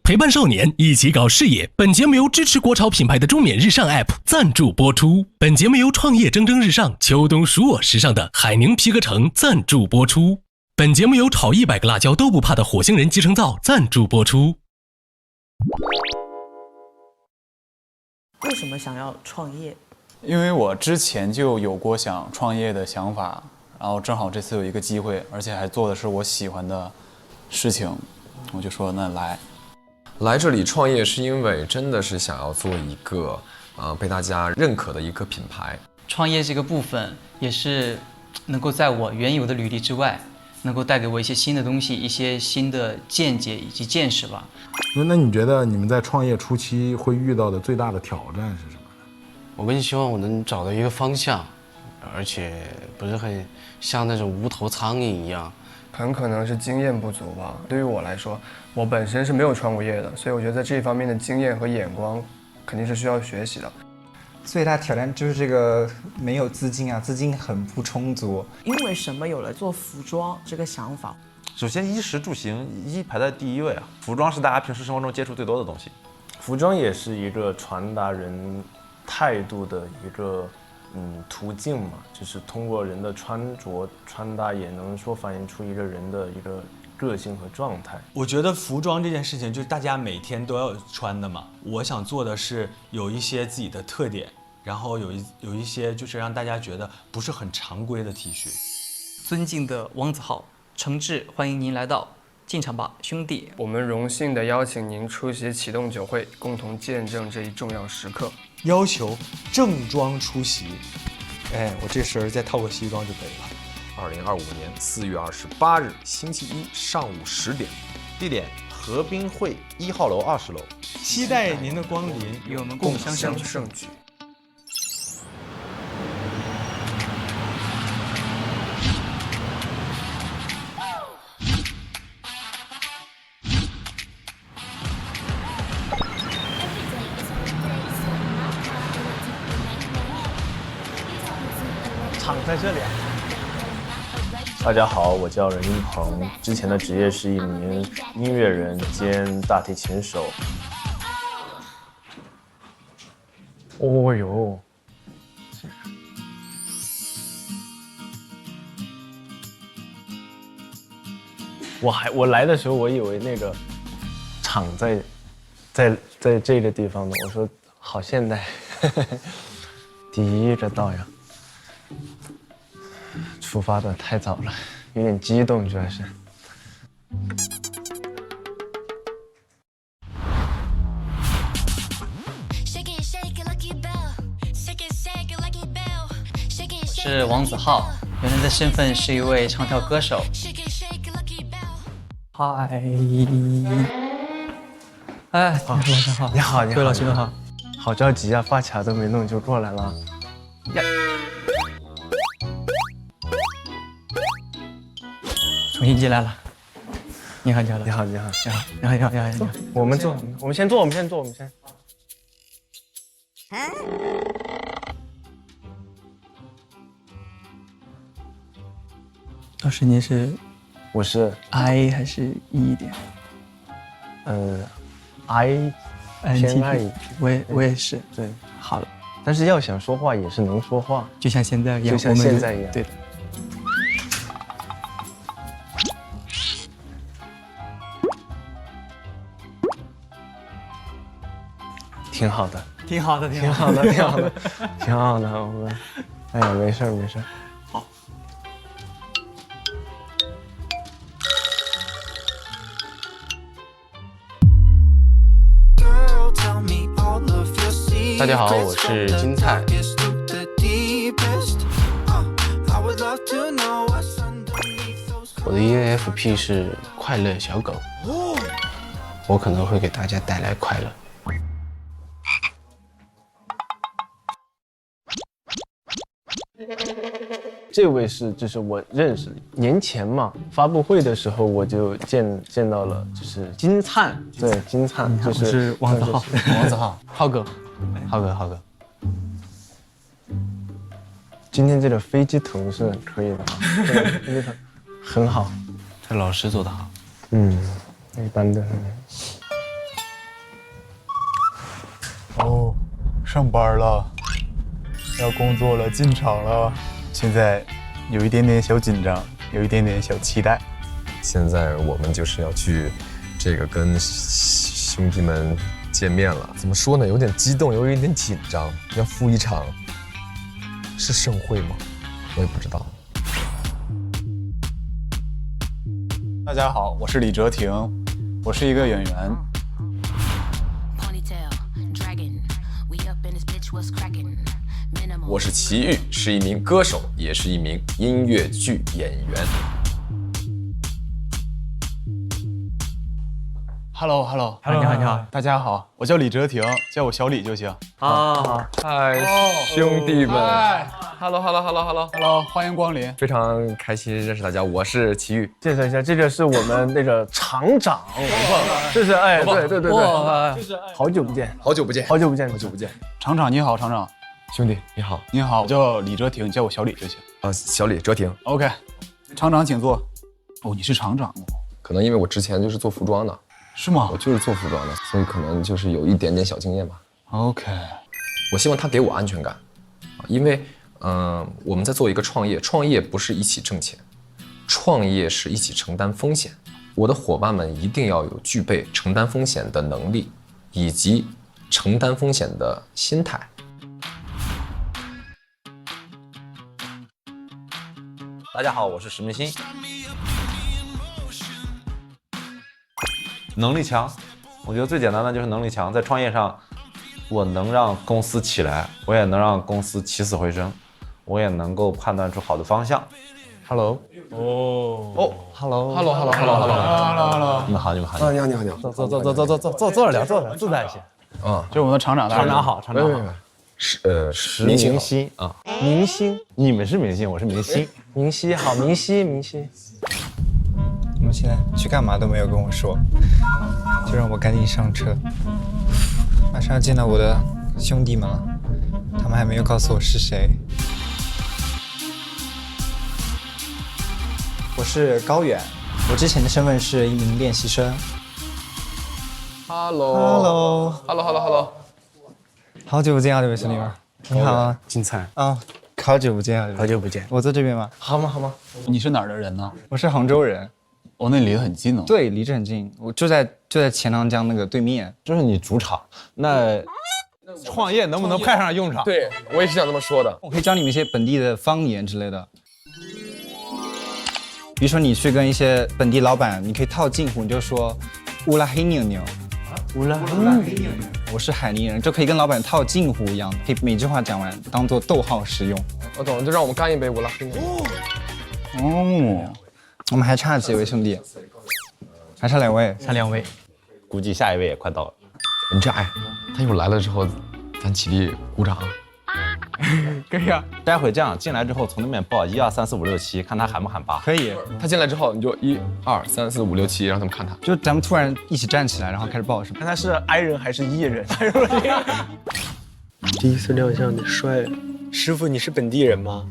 陪伴少年一起搞事业。本节目由支持国潮品牌的中缅日上 App 赞助播出。本节目由创业蒸蒸日上、秋冬属我时尚的海宁皮革城赞助播出。本节目由炒100个辣椒都不怕的火星人集成灶赞助播出。为什么想要创业？因为我之前就有过想创业的想法，然后正好这次有一个机会，而且还做的是我喜欢的事情，我就说那来这里创业是因为真的是想要做一个被大家认可的一个品牌。创业这个部分也是能够在我原有的履历之外，能够带给我一些新的东西，一些新的见解以及见识吧。那你觉得你们在创业初期会遇到的最大的挑战是什么？我更希望我能找到一个方向，而且不是很像那种无头苍蝇一样。很可能是经验不足吧。对于我来说，我本身是没有创过业的，所以我觉得在这方面的经验和眼光肯定是需要学习的。最大挑战就是这个没有资金啊，资金很不充足。因为什么有了做服装这个想法？首先，衣食住行排在第一位啊，服装是大家平时生活中接触最多的东西。服装也是一个传达人态度的一个途径嘛，就是通过人的穿着穿搭也能说反映出一个人的一个个性和状态。我觉得服装这件事情就是大家每天都要穿的嘛，我想做的是有一些自己的特点，然后有一些就是让大家觉得不是很常规的 T 恤。尊敬的王子浩，诚挚欢迎您来到进场吧兄弟。我们荣幸地邀请您出席启动酒会，共同见证这一重要时刻。要求正装出席，我这身再套个西装就可以了。2025年4月28日星期一上午10点，地点河滨会1号楼20楼。期待您的光临，与我们共襄盛举。场在这里啊！大家好，我叫任一鹏，之前的职业是一名音乐人兼大提琴手。哦哟，我来的时候，我以为那个场在这个地方呢，我说好现代，第一个到呀。出发的太早了，有点激动，主要是。我是王子浩，原来的身份是一位唱跳歌手。嗨，哎，晚上好，你好，各位老师们好，好着急啊，发卡都没弄就过来了。呀。重新进来了，你好，你好，你好，你好，你好，你好，你好，你好，我们坐，我们先坐，我们先坐，我们先。老师，您是？我是 I 还是 E 一点？I 偏 I， 我也是。对，好了，但是要想说话也是能说话，就像现在一样，就像现在一样，对的。挺好的，挺好的，挺好的，挺好的，挺好的。我们，哎呀，没事没事。好。大家好，我是金灿。我的 ENFP 是快乐小狗，我可能会给大家带来快乐。这位就是我认识的，年前嘛，发布会的时候我就见到了，就是金灿，对，金灿，就是王子浩，王子浩，浩哥，浩哥。今天这个飞机头是可以的，飞机头很好，这老师做得好，一般的。上班了，要工作了，进厂了，现在有一点点小紧张，有一点点小期待。现在我们就是要去这个跟兄弟们见面了，怎么说呢？有点激动，有一点紧张，要赴一场是盛会吗？我也不知道。大家好，我是李哲廷，我是一个演员。我是齐豫，是一名歌手，也是一名音乐剧演员。Hello， 你好，大家好，我叫李哲廷，叫我小李就行。好，嗨，兄弟们 ，Hello， 欢迎光临，非常开心认识大家，我是齐豫。介绍一下，这个是我们那个厂长，这是哎，对，哇，好久不见，好久不见，厂长你好，厂长，兄弟你好，你好，我叫李哲廷，叫我小李就行。小李哲廷 ，OK， 厂长请坐。哦，你是厂长哦？可能因为我之前就是做服装的。是吗？我就是做服装的，所以可能就是有一点点小经验吧。OK， 我希望他给我安全感，因为我们在做一个创业，创业不是一起挣钱，创业是一起承担风险。我的伙伴们一定要有具备承担风险的能力，以及承担风险的心态。大家好，我是石明星。能力强，我觉得最简单的就是能力强。在创业上，我能让公司起来，我也能让公司起死回生，我也能够判断出好的方向。Hello， Hello， 你们好。你好。坐着聊，自在一些。就我们的厂长大人。好。石明星啊，明星，你们是明星，我是明星。明星好，明星。我们现在去干嘛都没有跟我说，就让我赶紧上车。马上要见到我的兄弟们了，他们还没有告诉我是谁。我是高远，我之前的身份是一名练习生。Hello， 好久不见啊，这位兄弟们。你好啊，精彩啊，好久不见啊，好久不见。我坐这边吗？好吗？你是哪儿的人呢？我是杭州人。哦，那离得很近哦。对，离着很近，我就在钱塘江那个对面。这是你主场，那创业能不能派上用场？对，我也是想这么说的。我可以教你们一些本地的方言之类的，比如说你去跟一些本地老板，你可以套近乎，你就说乌拉黑妞妞，乌拉黑妞妞，我是海宁人，就可以跟老板套近乎一样的，可以每句话讲完当做逗号使用。我懂了，就让我们干一杯乌拉黑妞。哦，我们还差几位兄弟？还差两位，估计下一位也快到了。你这他一会儿来了之后，咱起立鼓掌。可以啊。待会这样进来之后，从那边报1、2、3、4、5、6、7，看他喊不喊8。可以。他进来之后，你就1、2、3、4、5、6、7，让他们看他。就咱们突然一起站起来，然后开始报，是吧？看他是 I 人还是 E 人？第一次亮相你帅，师傅你是本地人吗？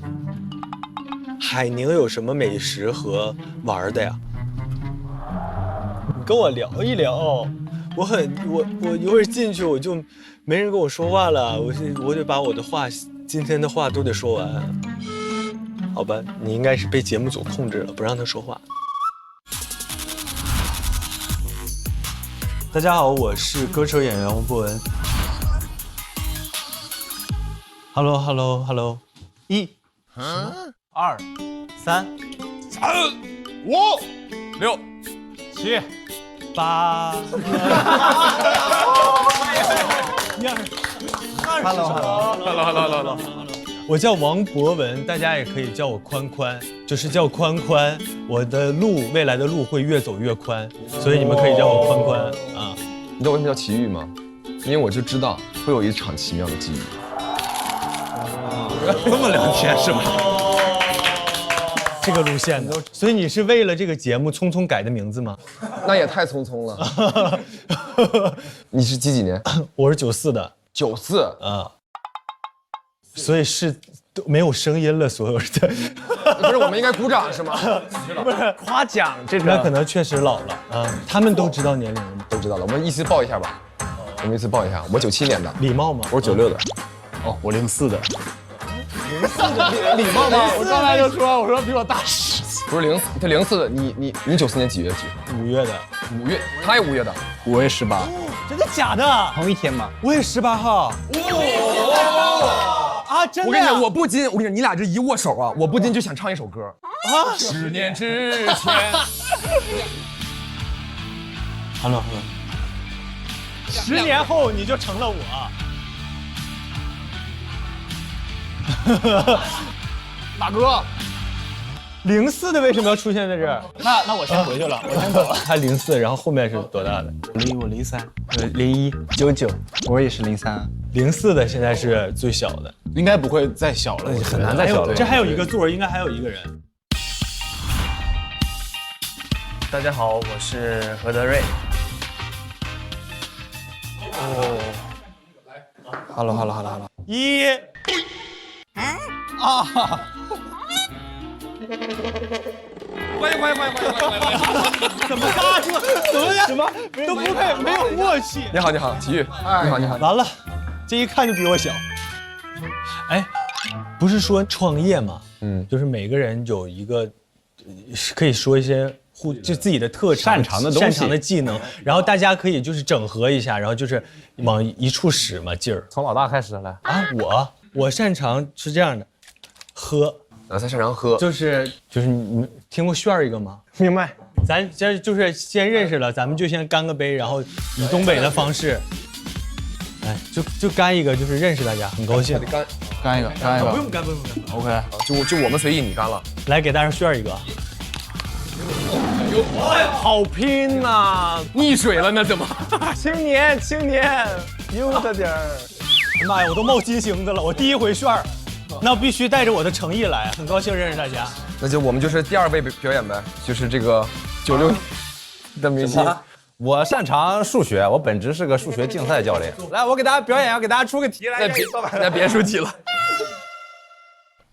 海宁有什么美食和玩的呀？你跟我聊一聊。我一会儿进去我就没人跟我说话了，我得把我的话今天的话都得说完。好吧，你应该是被节目组控制了，不让他说话。大家好，我是歌手演员王博文。Hello， 1、2、3、5、6、7、8。Hello， 我叫王博文，大家也可以叫我宽宽，就是叫宽宽。我的未来的路会越走越宽，所以你们可以叫我宽宽啊。你知道为什么叫奇遇吗？因为我就知道会有一场奇妙的际遇。这么聊天是吧？这个路线的，所以你是为了这个节目匆匆改的名字吗？那也太匆匆了。你是几年？我是94的。94啊。所以是都没有声音了，所有人的。不是，我们应该鼓掌是吗？不是夸奖这个，那可能确实老了啊。他们都知道年龄了吗？都知道了，我们一起报一下吧。我们彼此报一下，我97年的，礼貌吗？我是96的。哦，我04的。礼貌吗？我刚才就说，我说比我大10岁。不是他04的，你94年几月几号？5月的。5月，他也5月的。5月18。真的假的？同一天吗？我也18号。啊，真的！我跟你讲，我跟你讲，你俩这一握手啊，我不禁就想唱一首歌啊。10年之前。Hello。10年后你就成了我。马哥，04的为什么要出现在这儿？那我先回去了，我先走了。他04，然后后面是多大的我03，01、99，我也是03。04的现在是最小的，应该不会再小了，很难再小了。这还有一个座，应该还有一个人。大家好，我是何德瑞。哦 ，Hello， 1啊！欢迎！怎么尬住？怎么样？什么都不配，没有默契。你好，体育。你好。完了，这一看就比我小。哎，不是说创业吗？就是每个人有一个，可以说一些就自己的特长、擅长的东西、擅长的技能，然后大家可以就是整合一下，然后就是往一处使嘛劲儿。从老大开始来啊，我擅长是这样的，喝。他擅长喝，就是你听过炫一个吗？明白。咱这就是先认识了，咱们就先干个杯，然后以东北的方式，哎，就干一个，就是认识大家，很高兴。干一个。不用干。OK， 就我们随意，你干了。来给大家炫一个。好拼呐！溺水了那怎么？青年，悠着点儿。妈呀，我都冒金星子了，我第一回炫。那必须带着我的诚意来，很高兴认识大家。那就我们就是第2位表演呗，就是这个96的明星。我擅长数学，我本职是个数学竞赛教练。来，我给大家表演，要给大家出个题来。那别出题了。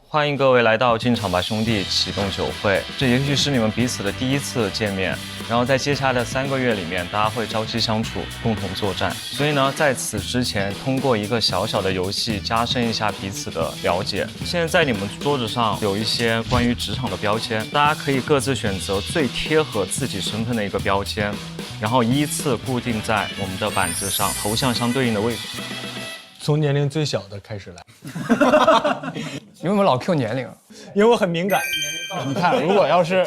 欢迎各位来到进场吧兄弟启动酒会，这也许是你们彼此的第一次见面，然后在接下来的3个月里面，大家会朝夕相处，共同作战。所以呢，在此之前，通过一个小小的游戏，加深一下彼此的了解。现在在你们桌子上有一些关于职场的标签，大家可以各自选择最贴合自己身份的一个标签，然后依次固定在我们的板子上，头像相对应的位置。从年龄最小的开始来。你为什么老 Q 年龄？因为我很敏感。你看，如果要是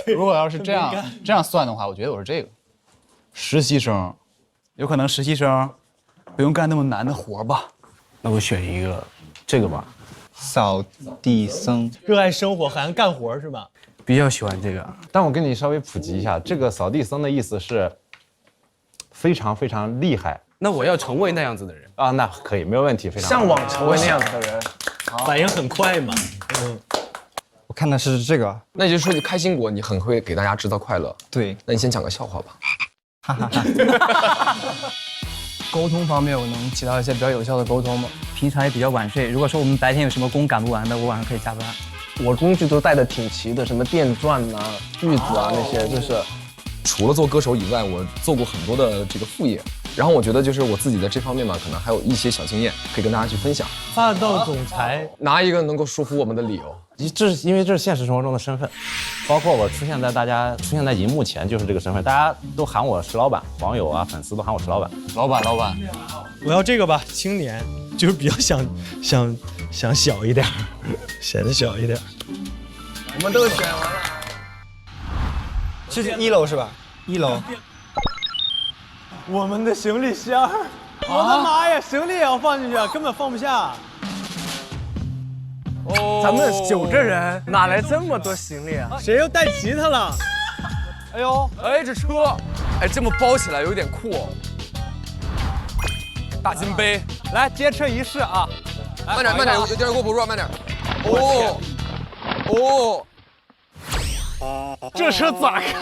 这样算的话，我觉得我是这个实习生，有可能实习生不用干那么难的活吧？那我选一个这个吧，扫地僧。热爱生活，还干活是吧？比较喜欢这个。但我跟你稍微普及一下，这个扫地僧的意思是非常非常厉害。那我要成为那样子的人啊，那可以，没有问题，非常向往成为那样子的人，反应很快嘛。我看的是这个，那也就是说你开心果，你很会给大家制造快乐。对，那你先讲个笑话吧。哈哈哈。沟通方面，我能起到一些比较有效的沟通吗？平常也比较晚睡，如果说我们白天有什么工赶不完的，我晚上可以加班。我工具都带的挺齐的，什么电钻啊、锯子啊那些，就是。除了做歌手以外，我做过很多的这个副业，然后我觉得就是我自己在这方面嘛，可能还有一些小经验可以跟大家去分享。霸道总裁，拿一个能够说服我们的理由。这是因为这是现实生活中的身份，包括我出现在荧幕前就是这个身份，大家都喊我石老板，网友啊、粉丝都喊我石老板。老板，我要这个吧，青年，就是比较想小一点，显得小一点。我们都选完了。这是1楼是吧？1楼。我们的行李箱，我的妈呀，行李也要放进去，根本放不下。哦，咱们9个人哪来这么多行李啊？谁又带吉他了？哎呦，哎，这车，哎，这么包起来有点酷哦。大金杯，来接车仪式啊！慢点，有点过不入，慢点。这车咋开？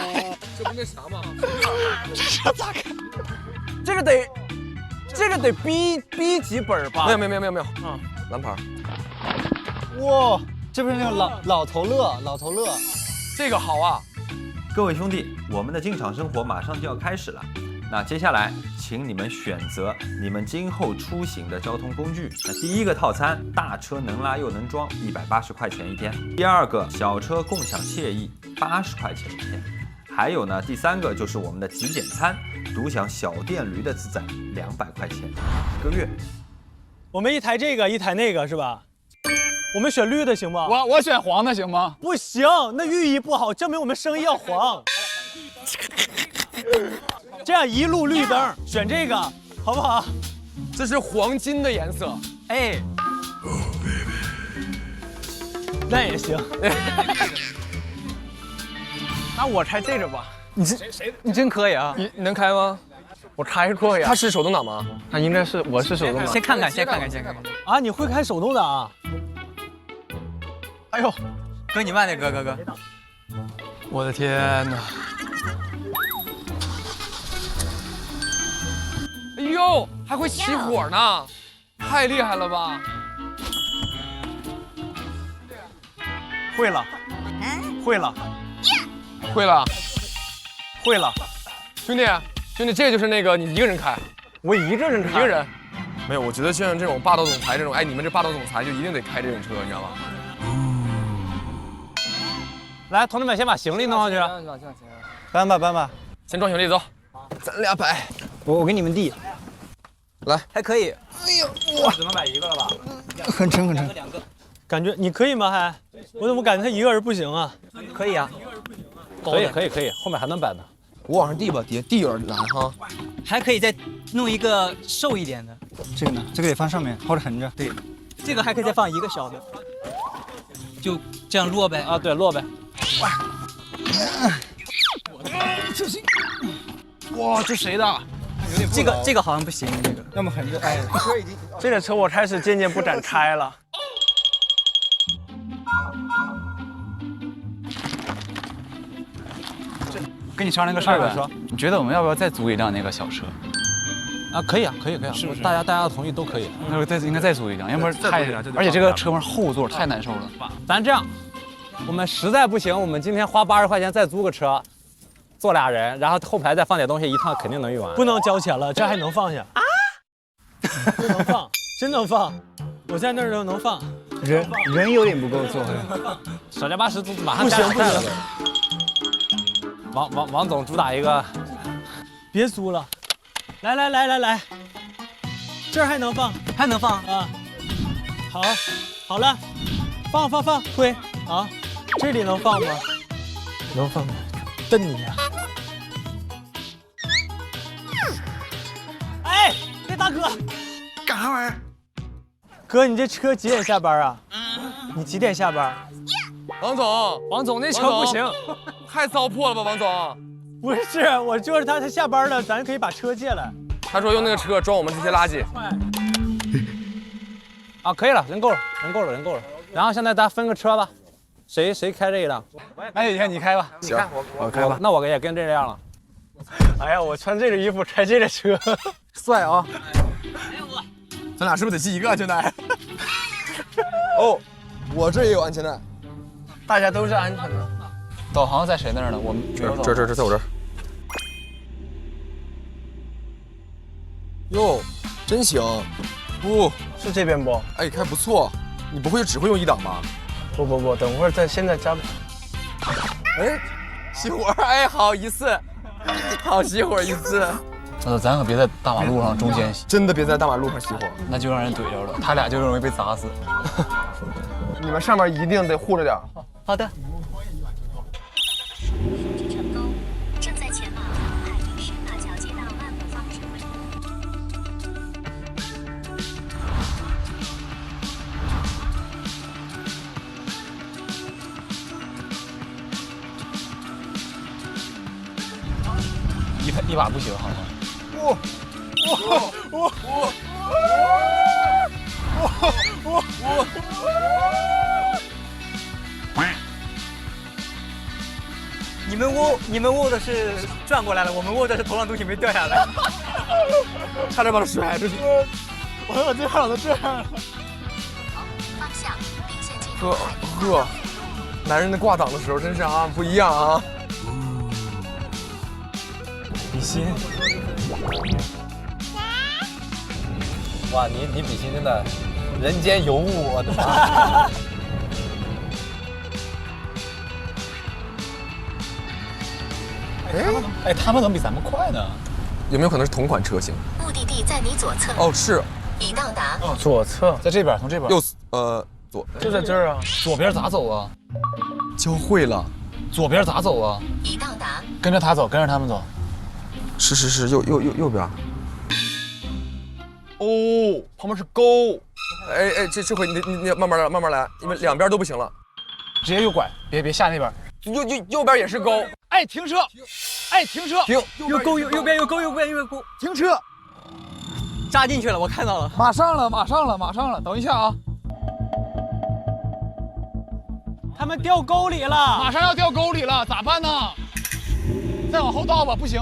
这不那啥吗？这车咋开？这个得 B 级本吧？没有，蓝牌。哇，这不是那个老头乐，这个好啊！各位兄弟，我们的进场生活马上就要开始了。那接下来，请你们选择你们今后出行的交通工具。那第一个套餐，大车能拉又能装，180块钱一天；第二个，小车共享惬意，80块钱一天；还有呢，第三个就是我们的极简餐，独享小电驴的自在，200块钱1个月。我们一台这个，一台那个，是吧？我们选绿的行吗？我选黄的行吗？不行，那寓意不好，证明我们生意要黄。这样一路绿灯，选这个好不好？这是黄金的颜色。哎，那也行。那我拆这个吧。你真可以啊！你能开吗？我开过呀。它是手动挡吗？它应该是，我是手动挡。先看看。啊，你会开手动挡？哎呦，哥你慢点，哥。我的天哪！哎呦，还会起火呢，太厉害了吧！会了。兄弟，这个就是那个你一个人开，我一个人开，一个人。没有，我觉得像这种霸道总裁这种，哎，你们这霸道总裁就一定得开这种车，你知道吗？来，同志们，先把行李弄上去。搬吧，先装行李走，咱俩摆。我给你们递。来，还可以。哎呦，哇，只能买一个了吧？很沉。感觉你可以吗？还？我怎么感觉他一个人不行啊？可以啊。可以，后面还能摆呢。我往上递吧，底下递有点难哈。还可以再弄一个瘦一点的。这个呢？这个得放上面，或者横着。对，这个还可以再放一个小的，就这样落呗。啊，对，落呗。哇，这谁的？这个好像不行，这个。要么横着。哎，车已经。这个车我开始渐渐不敢开了。跟你商量个事儿呗。你觉得我们要不要再租一辆那个小车？啊，可以啊，是不是？大家的同意都可以。那应该再租一辆，要不然太，而且这个车门后座太难受了。咱这样，我们实在不行，我们今天花80块钱再租个车，坐俩人，然后后排再放点东西，一趟肯定能用完。不能交钱了，这还能放下啊？不能放，真能放，我在那儿都能放。人有点不够坐。少加80马上加菜了。王总主打一个，别租了，来，这儿还能放啊！好了，放，推啊！这里能放吗？能放，瞪你呀！哎，那大哥，干啥玩意儿？哥，你这车几点下班啊？你几点下班？王总，那车不行。太糟粕了吧，王总！不是，我就是他下班了，咱可以把车借来。他说用那个车装我们这些垃圾。啊，可以了，人够了。然后现在大家分个车吧，谁开这一辆？那有一天你开吧。行，我开吧。那我也跟这辆了。哎呀，我穿这个衣服开这个车，帅啊！咱俩是不是得系一个安全带？哦，我这也有安全带。大家都是安全的。导航在谁那儿呢？我们这在我这儿。哟，真行，不是这边不？哎，开不错。你不会只会用1档吧？不，等会儿现在加。哎，熄火！哎，好一次，好熄火一次。咱可别在大马路上中间，真的别在大马路上熄火，那就让人怼着了，他俩就容易被砸死。你们上面一定得护着点。好的。正在前往海宁市马桥街道万福方向。一把不行，好像。你们握的是转过来了，我们握的是头上东西没掉下来，差点把它甩出去。我这样的这样。呵，男人的挂档的时候真是啊不一样啊。比心，哇，你比心真的人间尤物，我的妈！他们怎么比咱们快呢？有没有可能是同款车型？目的地在你左侧。哦，是。已到达。左侧，在这边，从这边。右左。就在这儿啊。左边咋走啊？交汇了。左边咋走啊？已到达。跟着他走，跟着他们走。是，右边。哦，旁边是沟。哎，这回你慢慢来，因为两边都不行了。直接右拐，别下那边。右边也是沟。哎，停车！停！有沟，右边有沟，停车！扎进去了，我看到了。马上了，等一下啊！他们掉沟里了，马上要掉沟里了，咋办呢？再往后倒吧，不行！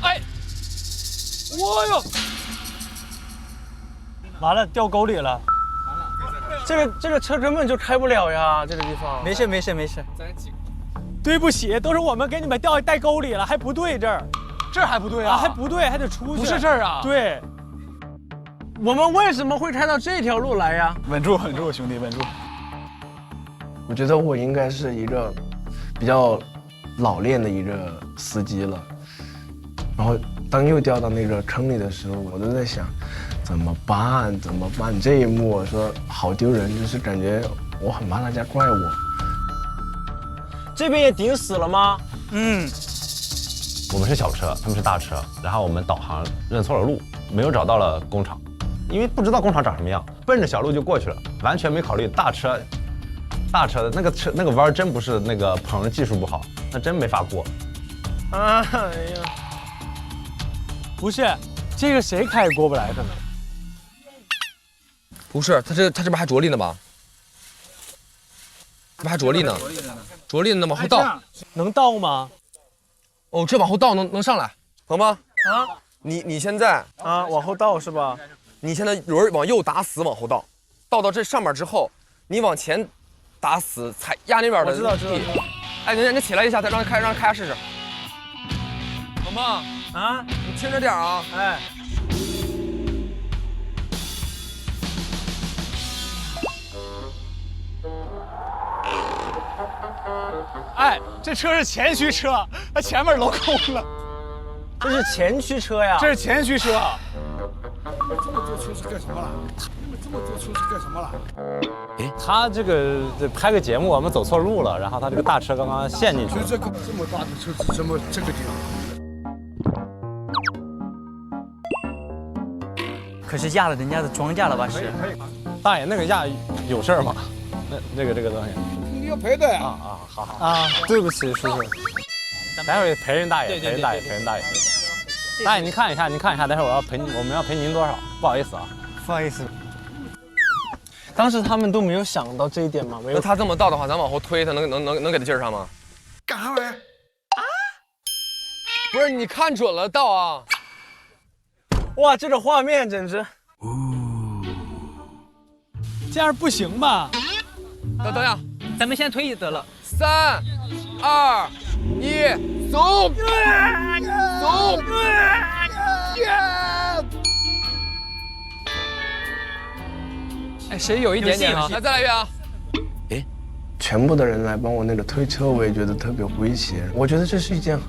哎！我哟！完了，掉沟里了。这个车根本就开不了呀，这个地方。没事。对不起，都是我们给你们带沟里了，还不对这儿还不对啊？还不对，还得出去。不是这儿啊？对。我们为什么会开到这条路来呀？稳住，兄弟，稳住。我觉得我应该是一个比较老练的一个司机了。然后当又掉到那个坑里的时候，我都在想，怎么办？这一幕我说好丢人，就是感觉我很怕大家怪我。这边也顶死了吗？我们是小车，他们是大车，然后我们导航认错了路，没有找到了工厂，因为不知道工厂长什么样，奔着小路就过去了，完全没考虑大车的那个弯真不是那个棚技术不好，那真没法过。哎呀，不是，这个谁开过不来可能？不是，他这边还着力呢吧？这边还着力呢，往后倒，能倒吗？哦，这往后倒能上来，能吗？啊，你现在往后倒是吧？你现在轮往右打死，往后倒，倒到这上面之后，你往前打死，踩压那边的。我知道。哎，你起来一下，再让开下试试，好吗？啊，你听着点啊。哎。哎，这车是前驱车，它前面镂空了。这是前驱车呀？这是前驱车。这么做出是干什么了？哎，他这个拍个节目，我们走错路了，然后他这个大车刚刚陷进去了。这么大的车子，怎么这个地方？可是压了人家的庄稼了吧？是。大爷，那个压有事儿吗？那这个东西。你要赔的呀！好啊，对不起，叔叔。待会赔人大爷，赔人大爷。大爷，您看一下，待会儿我们要赔您多少？不好意思啊。不好意思。当时他们都没有想到这一点吗？没有。那他这么倒的话，咱往后推，他能给他劲儿上吗？干啥玩意儿？不是，你看准了倒啊！哇，这个画面简直。这样不行吧？等下，咱们先推得了。3、2、1，走！哎，谁有一点点啊？来，再来一遍啊！哎，全部的人来帮我那个推车，我也觉得特别危险。我觉得这是一件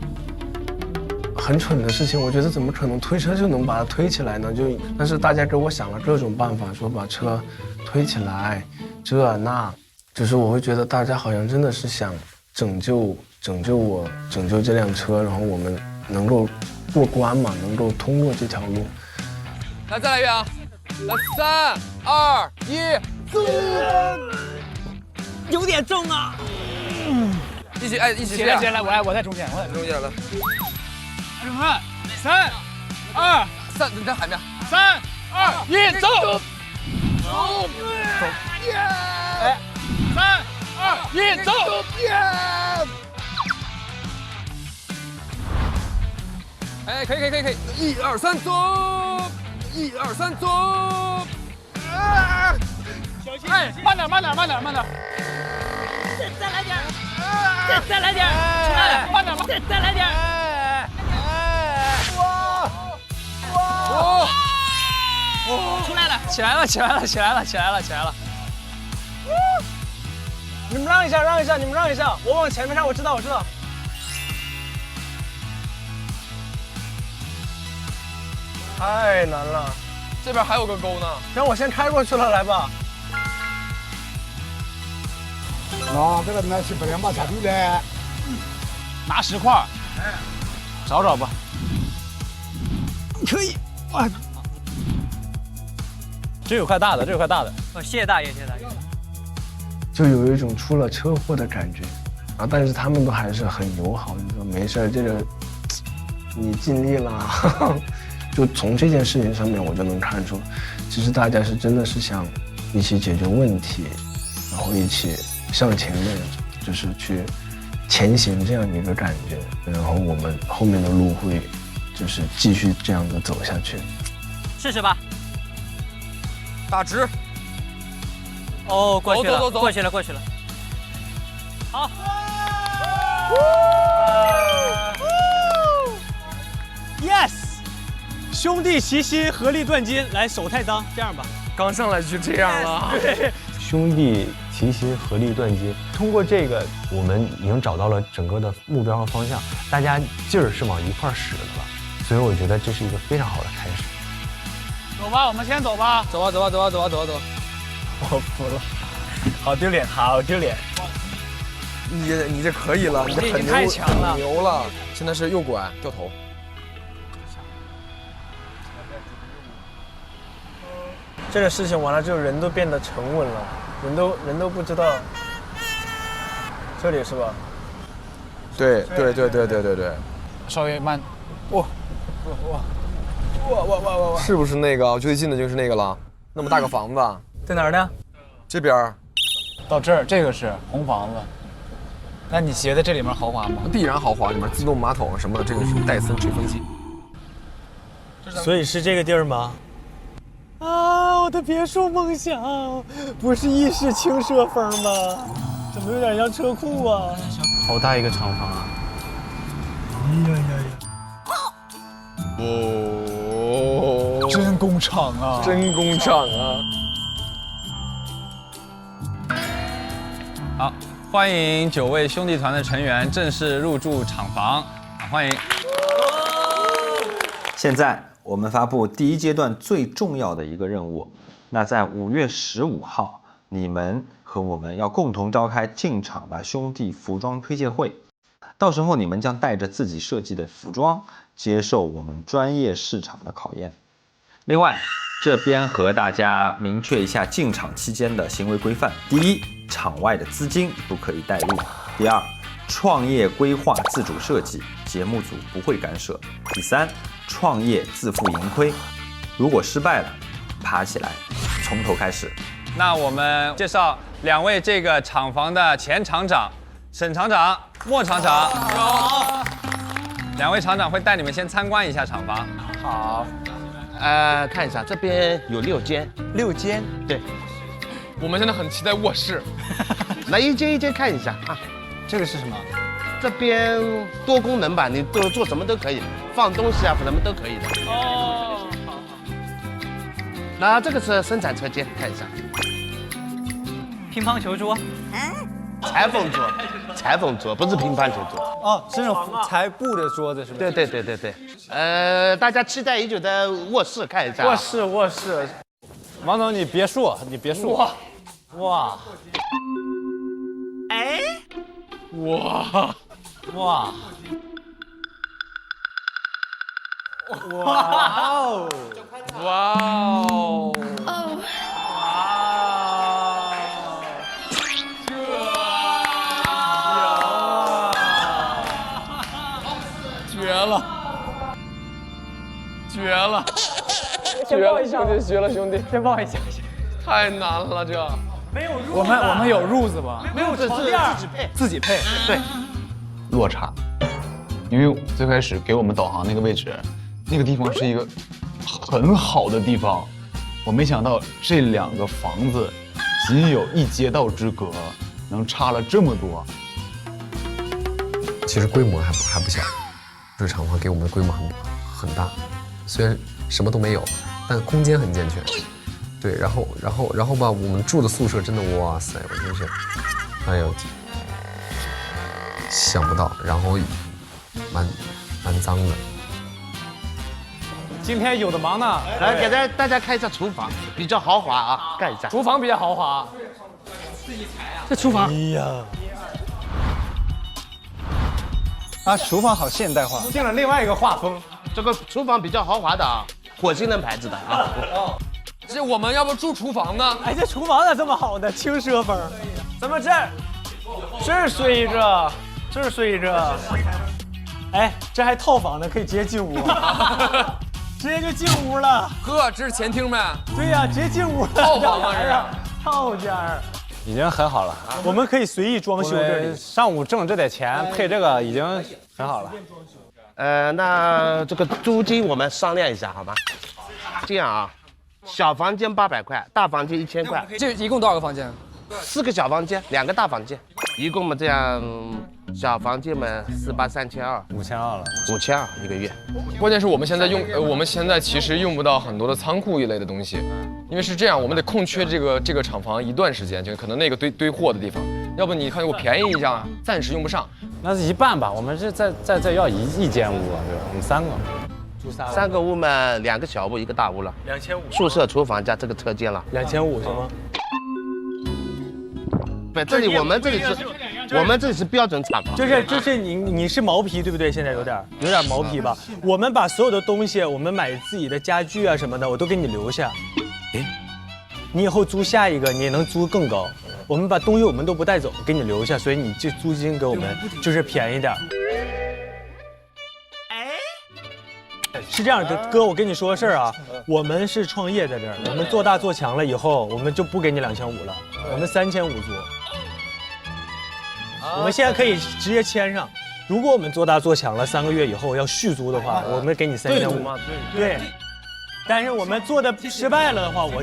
很蠢的事情。我觉得怎么可能推车就能把它推起来呢？但是大家给我想了各种办法，说把车推起来，这那，就是我会觉得大家好像真的是想拯救我，拯救这辆车，然后我们能够过关嘛，能够通过这条路。来，再来一遍啊！来，3、2、1，走！有点重啊！一起起来，我在中间，来。3、2、3，你在海面。3、2、1，走！哎，3、2、1，走！哎，可以，1、2、3，走！1、2、3，走！小心！哎，慢点！再来点！再来点，出来了，慢点吧，再来点。出来了，起来了，起来了，起来了，起来了，起来了。你们让一下，让一下，你们让一下，我往前面上，我知道，我知道。太难了，这边还有个沟呢。让我先开过去了，来吧。这个呢是不能把它丢的。拿10块，找找吧。可以，啊，这有块大的，这有块大的。哦，谢谢大爷，谢谢大爷。就有一种出了车祸的感觉，啊，但是他们都还是很友好，就说没事，这个你尽力了。就从这件事情上面，我就能看出，其实大家是真的是想一起解决问题，然后一起向前面，就是去前行这样一个感觉。然后我们后面的路会就是继续这样的走下去。试试吧。打直。哦，过去了，走，过去了，过去了。好。Yes， 兄弟齐心，合力断金。来，手太脏，这样吧。刚上来就这样了。对，兄弟齐心，合力断金。通过这个，我们已经找到了整个的目标和方向，大家劲儿是往一块儿使的了，所以我觉得这是一个非常好的开始。走吧，我们先走吧。走吧，走吧，走吧，走吧，走吧，走吧。我服了，好丢脸，好丢脸。你这可以了，你这很牛，太强了，牛了。现在是右拐掉头。这个事情完了之后，人都变得沉稳了，人都不知道。这里是吧？对，稍微慢。哇！是不是那个？我最近的就是那个了，那么大个房子。在哪儿呢？这边。到这儿，这个是红房子。那你觉得这里面豪华吗？必然豪华，里面自动马桶什么的，这个是戴森吹风机。所以是这个地儿吗？啊，我的别墅梦想，不是意式轻奢风吗？怎么有点像车库啊？好大一个厂房啊！哦，真工厂啊！真工厂啊！好，欢迎9位兄弟团的成员正式入住厂房，欢迎。现在我们发布第一阶段最重要的一个任务，那在5月15号，你们和我们要共同召开进厂吧兄弟服装推介会，到时候你们将带着自己设计的服装，接受我们专业市场的考验。另外，这边和大家明确一下进厂期间的行为规范：第一，场外的资金不可以带入；第二，创业规划自主设计，节目组不会干涉；第三，创业自负盈亏，如果失败了，爬起来，从头开始。那我们介绍2位这个厂房的前厂长，沈厂长、莫厂长。2位厂长会带你们先参观一下厂房。好，看一下，这边有6间。6间？对。我们现在很期待卧室，来一间一间看一下啊。这个是什么？这边多功能吧，你做什么都可以，放东西啊，什么都可以的。哦，好。那这个是生产车间，看一下。乒乓球桌。裁缝桌，裁缝桌不是乒乓球桌。哦，是那种裁布的桌子是吧？对。大家期待已久的卧室看一下。卧室。王总，你别墅。哇。哎。哇。绝了！兄弟，先抱一下，太难了这。没有褥子。我们有褥子吧？没有床垫，自己配。对。落差，因为最开始给我们导航那个位置，那个地方是一个很好的地方，我没想到这2个房子仅有1街道之隔，能差了这么多。其实规模还不小，这个厂房给我们的规模很大，虽然什么都没有，但空间很健全。对，然后吧，我们住的宿舍真的，哇塞，我真是，哎呦，想不到，然后蛮脏的。今天有的忙呢，来给大家看一下厨房，比较豪华啊，看一下。厨房比较豪华，这厨房，哎呀，啊，厨房好现代化，进了另外一个画风。这个厨房比较豪华的啊，火星人牌子的啊。这我们要不住厨房呢？哎，这厨房咋这么好呢？轻奢风。咱们这儿睡着，这儿睡着。哎，这还套房呢，可以直接进屋。直接就进屋了。呵，这是前厅呗？对呀，直接进屋了。套房啊，这是套间儿。已经很好了，我们可以随意装修这里。上午挣这点钱，配这个已经很好了。那这个租金我们商量一下好吗？这样啊，小房间800块，大房间1000块。这一共多少个房间？4个小房间，2个大房间，一共嘛这样，小房间嘛4832，5200了，5200一个月。关键是我们现在其实用不到很多的仓库一类的东西，因为是这样，我们得空缺这个厂房一段时间，就可能那个堆货的地方，要不你看我便宜一下，暂时用不上。那是一半吧，我们是再要一间屋啊，对吧？我们3个。住3个屋嘛，2个小屋，1个大屋了，2500。宿舍、厨房加这个车间了，2500是吗？不，我们这里是标准厂房。就是你是毛坯对不对？现在有点毛坯吧？我们把所有的东西，我们买自己的家具啊什么的，我都给你留下。你以后租下一个，你也能租更高。我们把东西我们都不带走，给你留下，所以你这租金给我们就是便宜点。是这样的，哥，我跟你说个事儿啊，我们是创业在这儿，我们做大做强了以后，我们就不给你2500了，我们3500租。我们现在可以直接签上，如果我们做大做强了，3个月以后要续租的话，我们给你3500。对。但是我们做的失败了的话，我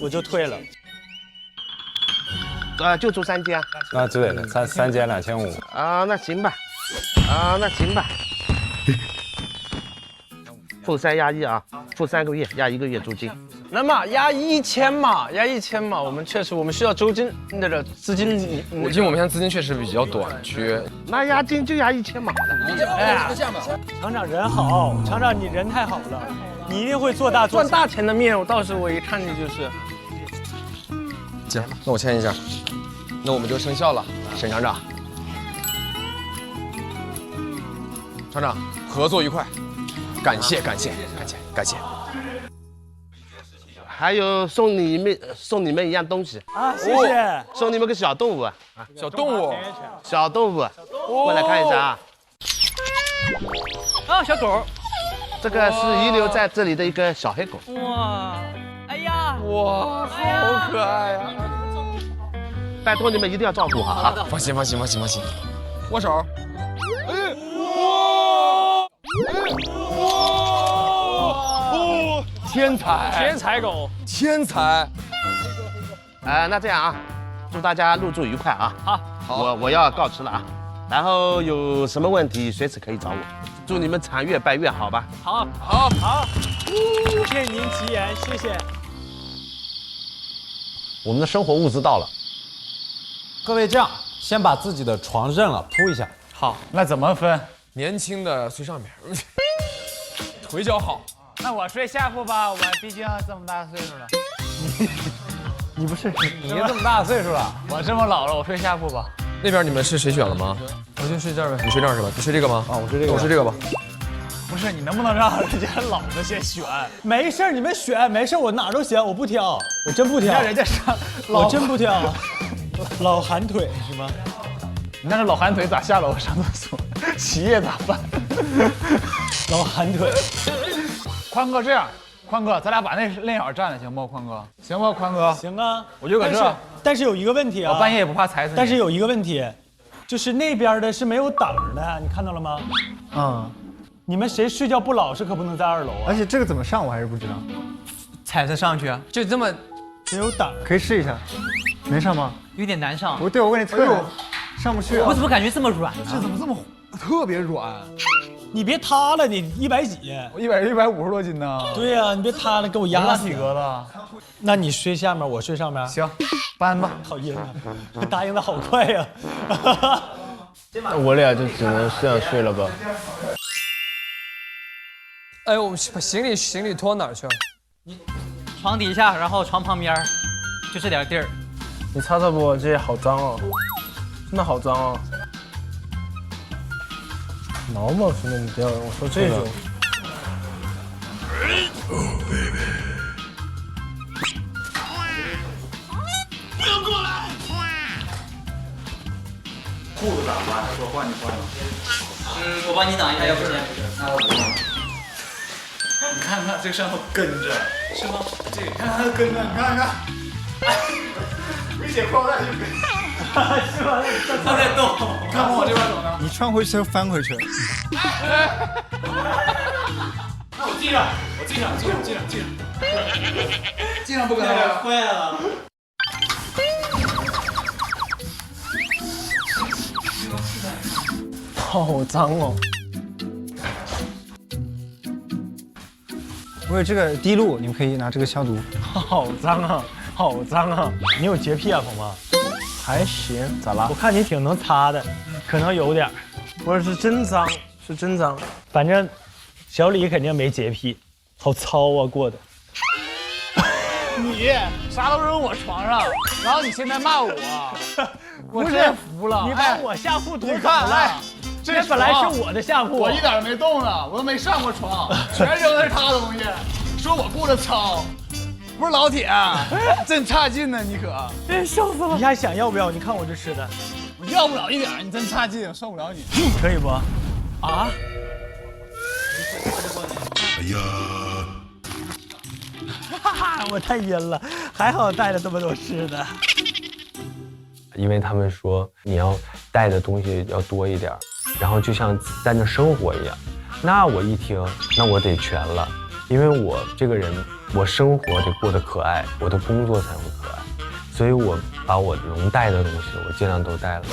就退了。就住3间。那对的，三间2500。那行吧，那行吧。付3押1啊，付3个月，押1个月租金。那么押1000嘛，我们确实需要资金。我记得我们现在资金确实比较短缺。那押金就押1000嘛。哎呀，厂长人好，厂长你人太好了，你一定会做大赚大钱的面，我到时候我一看你就是。行，那我签一下，那我们就生效了，沈厂长。厂长，合作愉快。感谢。还有送你们一样东西啊，谢谢。送你们个小动物啊，小动物，过来看一下啊。小狗。这个是遗留在这里的一个小黑狗。哇，哎呀，哇，好可爱呀！拜托你们一定要照顾好啊。放心。握手。天才！那这样啊，祝大家入住愉快啊！好，我要告辞了啊。然后有什么问题随时可以找我。祝你们长月拜月，好吧？好，谢谢您吉言，谢谢。我们的生活物资到了，各位这样，先把自己的床认了，铺一下。好，那怎么分？年轻的睡上面，腿脚好。那我睡下铺吧，我毕竟这么大岁数了。你不是你这么大岁数了，我这么老了，我睡下铺吧。那边你们是谁选了吗？我就睡这儿呗。你睡这儿是吧？你睡这个吗？我睡这个。我睡这个吧。不是，你能不能让人家老的先选？没事，你们选，没事，我哪都行，我不挑，我真不挑。让人家上，我真不挑。老寒腿是吗？你那是老寒腿咋下楼上厕所？起夜咋办？老寒腿。宽哥，这样，宽哥，咱俩把那眼占了，行不？宽哥，行不？宽哥，行啊。我就搁这。但是有一个问题啊，我半夜也不怕踩死你。但是有一个问题，就是那边的是没有挡的，你看到了吗？你们谁睡觉不老实可不能在2楼啊。而且这个怎么上我还是不知道。踩着上去啊，就这么没有挡，可以试一下。能上吗？有点难上。我问你测，上不去啊。我怎么感觉这么软呢？这怎么这么特别软。你别塌了，你100几？我150多斤呢。对呀、你别塌了，给我压死体格子。那你睡下面，我睡上面。行，搬吧。好阴啊，答应的好快呀。那我俩就只能这样睡了吧。哎，我们把行李拖哪儿去？床底下，然后床旁边，就这点地儿。你擦擦不？这些好脏哦，真的好脏哦。毛毛是弄不掉的，我说这种。不要过来！裤子咋办？他说换就换。我帮你挡一下，要不先。那我不换。你看看这个上头跟着，是吗？这个看它跟着，你看看。没解裤带就跟。是吧？它在动。看往我这边走呢。你穿回去又翻回去。那我系上，系上，不跟他坏了。好脏哦！我有这个滴露，你们可以拿这个消毒。好脏啊，好脏啊！你有洁癖啊，鹏鹏？还行，咋啦？我看你挺能擦的，可能有点儿。不是，是真脏，是真脏。反正小李肯定没洁癖，好糙啊过的。你啥都扔我床上，然后你现在骂我，我真服了。你把我下铺你看，哎，这本来是我的下铺，我一点都没动呢，我都没上过床，全扔的是他的东西，说我顾着糙，不是老铁，真差劲呢，你可，真笑死了。你还想要不要？你看我这吃的，我要不了一点，你真差劲，我受不了你。可以不？啊？哎呀！哈哈，我太阴了，还好带了这么多吃的。因为他们说你要带的东西要多一点，然后就像在那生活一样。那我一听，那我得全了，因为我这个人，我生活得过得可爱，我的工作才会可爱，所以我把我能带的东西，我尽量都带了。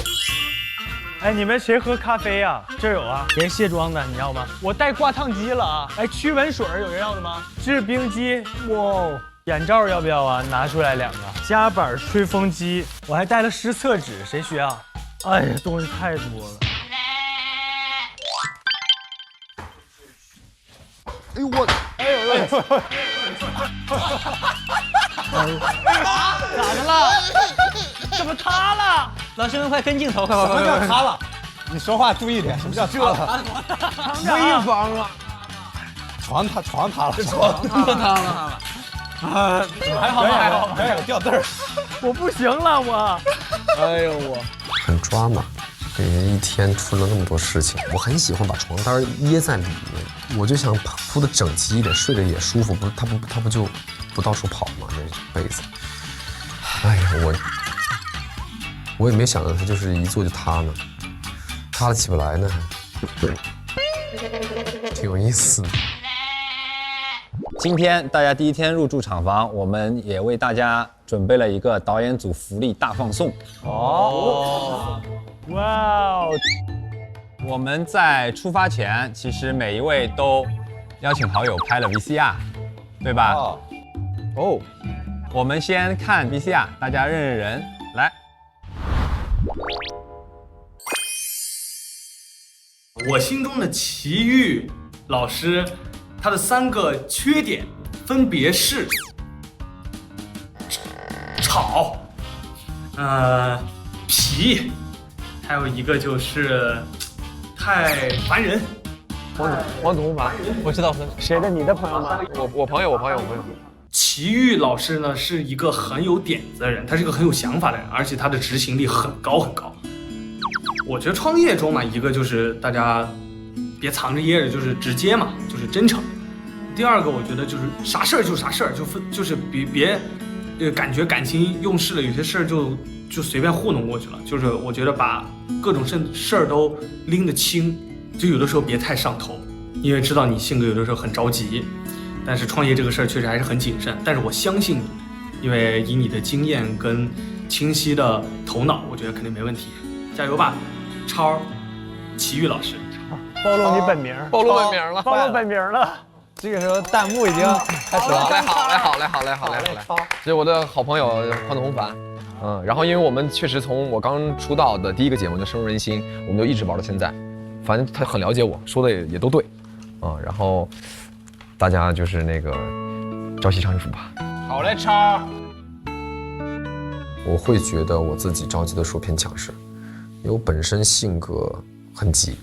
哎，你们谁喝咖啡啊？这儿有啊，连卸妆的，你要吗？我带挂烫机了啊！哎，驱蚊水有人要的吗？制冰机，哇，眼罩要不要啊？拿出来2个，夹板吹风机，我还带了湿厕纸，谁需要？哎呀，东西太多了。哎呦我，哎呦呦，咋的了？怎么塌了？老师们快跟镜头，快！什么叫塌了？你说话注意点，什么叫塌了？危房啊！床塌了，床塌了。啊，还好，还有掉字儿。我不行了，我。哎呦我。很抓马，这一天出了那么多事情，我很喜欢把床单掖在里面，我就想铺的整齐一点，睡得也舒服。不，他不就不到处跑吗？这被子。哎呀，我也没想到它就是一坐就塌呢，塌了起不来呢，挺有意思的。今天大家第一天入住厂房，我们也为大家准备了一个导演组福利大放送。哦，哇哦！我们在出发前，其实每一位都邀请好友拍了 VCR， 对吧？哦，我们先看 VCR， 大家认认人，来。我心中的奇遇老师，他的3个缺点分别是吵，皮，还有一个就是太烦人。黄总吧，我知道谁的？你的朋友吗？我朋友。奇遇老师呢是一个很有点子的人，他是一个很有想法的人，而且他的执行力很高很高。我觉得创业中嘛，一个就是大家别藏着掖着，就是直接嘛，就是真诚。第二个，我觉得就是啥事儿就啥事儿，就是别感觉感情用事了，有些事儿就随便糊弄过去了。就是我觉得把各种事儿都拎得清，就有的时候别太上头，因为知道你性格有的时候很着急。但是创业这个事儿确实还是很谨慎，但是我相信你，因为以你的经验跟清晰的头脑，我觉得肯定没问题。加油吧，超儿！齐豫老师。暴露你本名，暴露本名了，暴露本名了。这个时候弹幕已经开始了。好嘞。这是我的好朋友黄子弘凡，然后因为我们确实从我刚出道的第一个节目就深入人心，我们就一直玩到现在。反正他很了解我，说的也都对，然后大家就是那个朝夕唱一副吧。好嘞，超。我会觉得我自己着急的时候偏强势，因为我本身性格很急。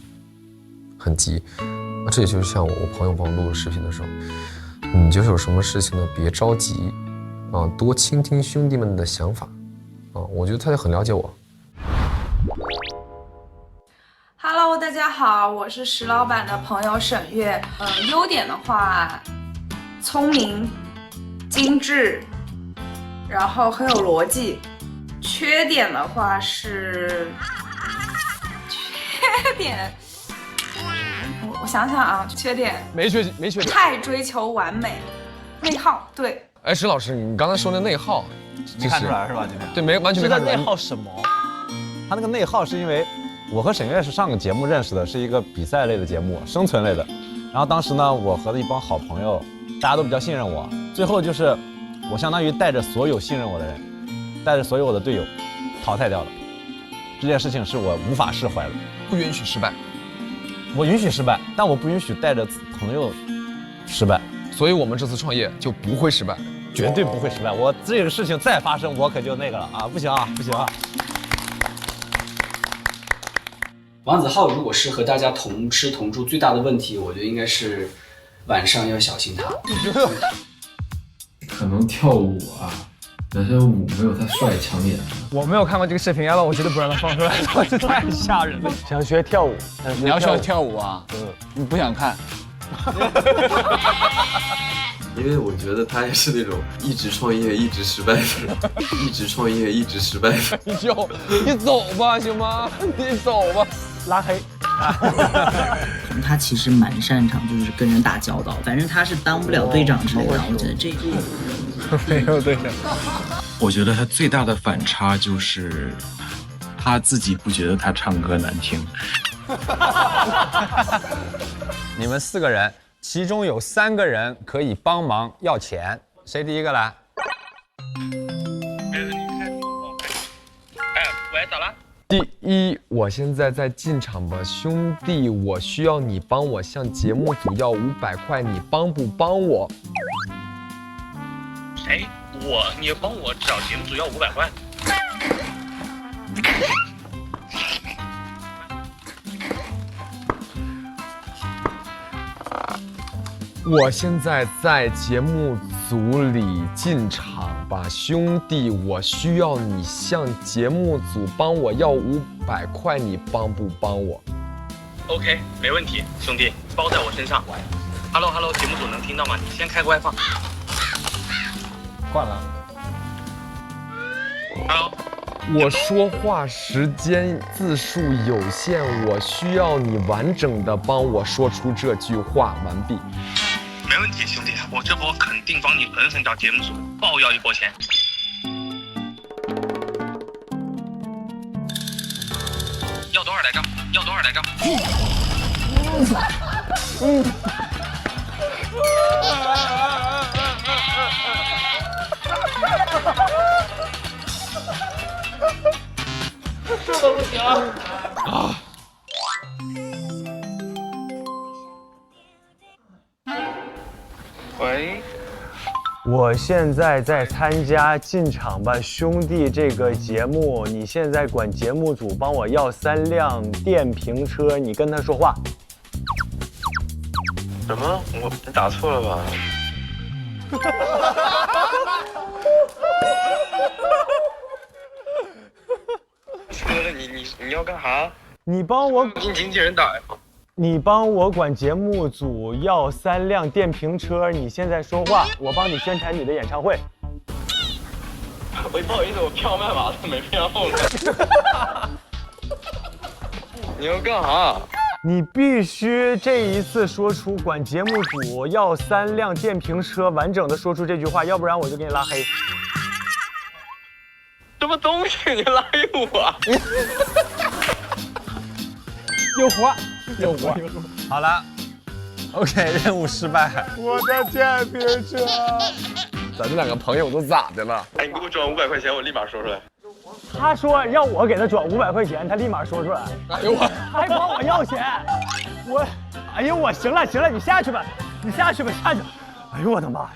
这也就是像我朋友帮我录视频的时候，你就是有什么事情呢，别着急，多倾听兄弟们的想法，我觉得他就很了解我。Hello， 大家好，我是石老板的朋友沈月。优点的话，聪明、精致，然后很有逻辑。缺点的话是，我想想啊，缺点没缺点，太追求完美，内耗。对。哎，石老师，你刚才说的内耗，没看出来是吧？今天对，完全没看出来。内耗什么？他那个内耗是因为我和沈月是上个节目认识的，是一个比赛类的节目，生存类的。然后当时呢，我和一帮好朋友，大家都比较信任我。最后就是我相当于带着所有信任我的人，带着所有我的队友淘汰掉了。这件事情是我无法释怀的，不允许失败。我允许失败，但我不允许带着朋友失败。所以我们这次创业就不会失败，绝对不会失败。我这个事情再发生，我可就那个了啊！不行啊！王子浩如果是和大家同吃同住，最大的问题，我觉得应该是晚上要小心他。可能跳舞啊，表现舞没有他帅抢眼。我没有看过这个视频，要不然我绝对不让他放出来，这太吓人了。想学跳舞，你要学跳舞啊？你不想看？因为我觉得他也是那种一直创业一直失败的人，一直创业一直失败的。你走吧，行吗？你走吧，拉黑。他其实蛮擅长就是跟人打交道，反正他是当不了队长之类的。我觉得这没有队长。我觉得他最大的反差就是他自己不觉得他唱歌难听。你们4个人，其中有3个人可以帮忙要钱，谁第一个来？喂，咋了？第一，我现在在进场吧，兄弟，我需要你帮我向节目组要500块，你帮不帮我？谁？你帮我找节目组要500块？我现在在节目组里进场吧，兄弟，我需要你向节目组帮我要500块，你帮不帮我 ？OK， 没问题，兄弟，包在我身上。Hello， 节目组能听到吗？你先开个外放。挂了。Hello。我说话时间字数有限，我需要你完整的帮我说出这句话。完毕。没问题，兄弟，我这波肯定帮你狠狠找节目组爆要一波钱。要多少来着？这都不行啊！喂，我现在在参加进场吧兄弟这个节目，你现在管节目组帮我要3辆电瓶车，你跟他说话。什么？你打错了吧？说了你要干啥？你帮我给你经纪人打呀。你帮我管节目组要3辆电瓶车，你现在说话，我帮你宣传你的演唱会。喂，不好意思，我票卖完了，没票了。你要干啥？你必须这一次说出管节目组要3辆电瓶车，完整的说出这句话，要不然我就给你拉黑。什么东西？你拉黑我？有活，有活。好了 ，OK， 任务失败。我的电瓶车，咱这两个朋友都咋的了？哎，你给我转500块钱，我立马说出来。他说让我给他转500块钱，他立马说出来。哎呦我，还管我要钱，哎呦我行了，你下去吧，下去。哎呦我的妈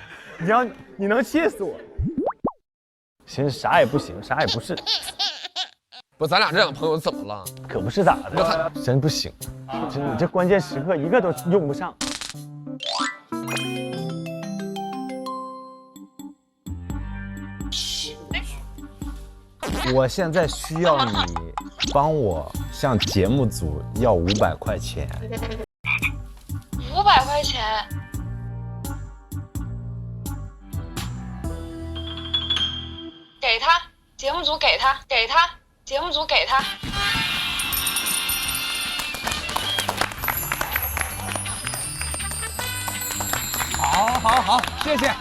呀，你能气死我！行，啥也不行，啥也不是。不，咱俩这两个朋友怎么了？可不是咋的，真不行，真你这关键时刻一个都用不上。我现在需要你帮我向节目组要500块钱。500块钱。给他，节目组给他，节目组给他。好，谢谢。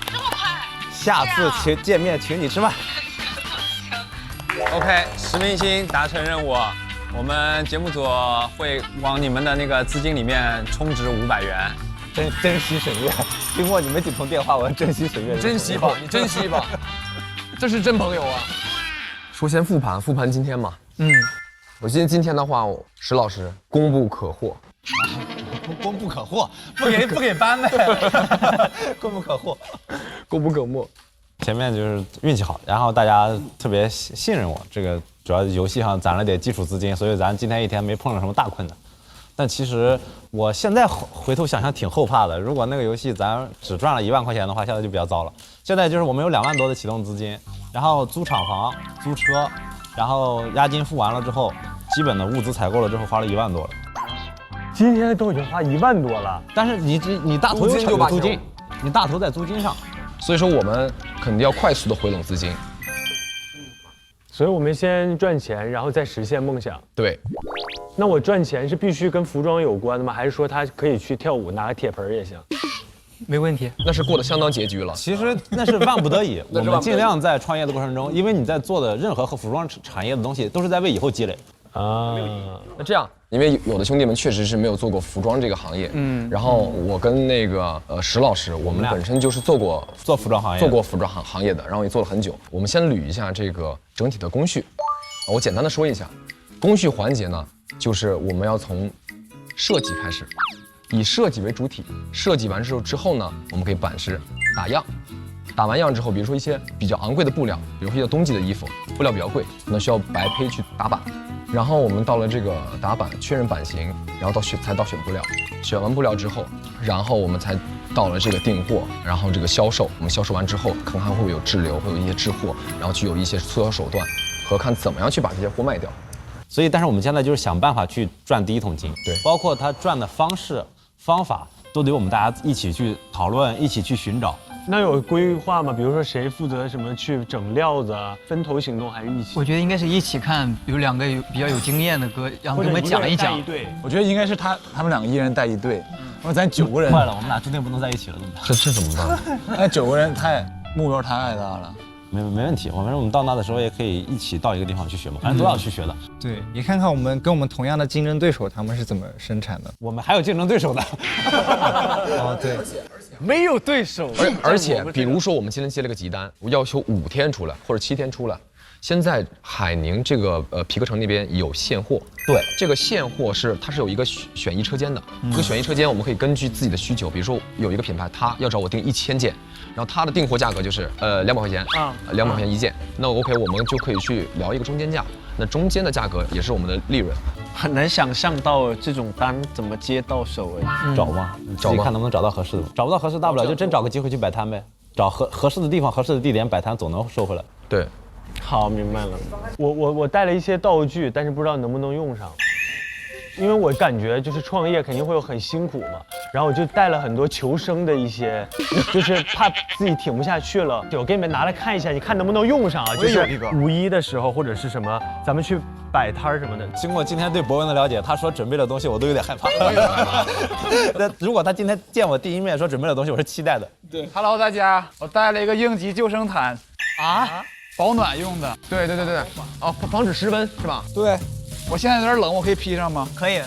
这么快？下次见面请你吃饭。OK， 实明星达成任务，我们节目组会往你们的那个资金里面充值500元。珍惜沈月，经过你们几通电话，我要珍惜沈月。珍惜吧，你珍惜吧，这是真朋友啊。说先复盘今天嘛。我记得今天的话，石老师功不可获。功不可获，不给颁呗。功不可获，功不可没。前面就是运气好，然后大家特别信任我，这个主要游戏上攒了点基础资金，所以咱今天一天没碰上什么大困难。但其实我现在回头想想挺后怕的，如果那个游戏咱只赚了1万块钱的话，现在就比较糟了。现在就是我们有2万多的启动资金，然后租厂房、租车，然后押金付完了之后，基本的物资采购了之后花了1万多了。今天都已经花1万多了，但是你大头有租金，你大头在租金上，所以说我们肯定要快速的回笼资金。所以我们先赚钱，然后再实现梦想。对。那我赚钱是必须跟服装有关的吗？还是说他可以去跳舞拿个铁盆也行？没问题。那是过得相当拮据了。其实那是万不得已，我们尽量在创业的过程中，因为你在做的任何和服装产业的东西，都是在为以后积累。那这样，因为有的兄弟们确实是没有做过服装这个行业，然后我跟那个石老师，我们本身就是做服装行业，做过服装行业的，然后也做了很久。我们先捋一下这个整体的工序，我简单的说一下，工序环节呢，就是我们要从设计开始，以设计为主体，设计完之后呢，我们可以版师打样。打完样之后，比如说一些比较昂贵的布料，比如说一些冬季的衣服，布料比较贵，那需要白坯去打版。然后我们到了这个打版确认版型，然后才到选布料，选完布料之后，然后我们才到了这个订货，然后这个销售。我们销售完之后，看看会不会有滞留，会有一些滞货，然后去有一些促销手段，和看怎么样去把这些货卖掉。所以，但是我们现在就是想办法去赚第一桶金，对，包括他赚的方式、方法，都得我们大家一起去讨论，一起去寻找。那有规划吗？比如说谁负责什么去整料子啊？分头行动还是一起？我觉得应该是一起看，比如2个比较有经验的哥，让他们讲一讲。我觉得应该是他们2个一人带一队，因为咱9个人。坏了，我们俩注定不能在一起了，怎么办？这怎么办？那9个人目标太大了。没问题，我们到那的时候也可以一起到一个地方去学嘛，反正都要去学的。对，你看看跟我们同样的竞争对手，他们是怎么生产的？我们还有竞争对手的。哦，对，没有对手。而且，比如说我们今天接了个急单，我要求5天出来或者7天出来。现在海宁这个皮革城那边有现货，对，这个现货它是有一个选一车间的，这个选一车间我们可以根据自己的需求，比如说有一个品牌，他要找我订1000件，然后他的订货价格就是200块钱，200块钱1件，那 OK 我们就可以去聊一个中间价，那中间的价格也是我们的利润。很难想象到这种单怎么接到手哎，找吧，自己看能不能找到合适的，找不到合适大不了就真找个机会去摆摊呗，找合适的地方、合适的地点摆摊，总能收回来。对。好，明白了。我带了一些道具，但是不知道能不能用上，因为我感觉就是创业肯定会有很辛苦嘛，然后我就带了很多求生的一些，就是怕自己挺不下去了。我给你们拿来看一下，你看能不能用上啊？就是5·1的时候或者是什么，咱们去摆摊什么的。经过今天对博文的了解，他说准备的东西我都有点害怕。那如果他今天见我第一面说准备的东西，我是期待的。对 ，Hello 大家，我带了一个应急救生毯啊。保暖用的，对，哦，防止湿温是吧？对，我现在有点冷，我可以披上吗？可以。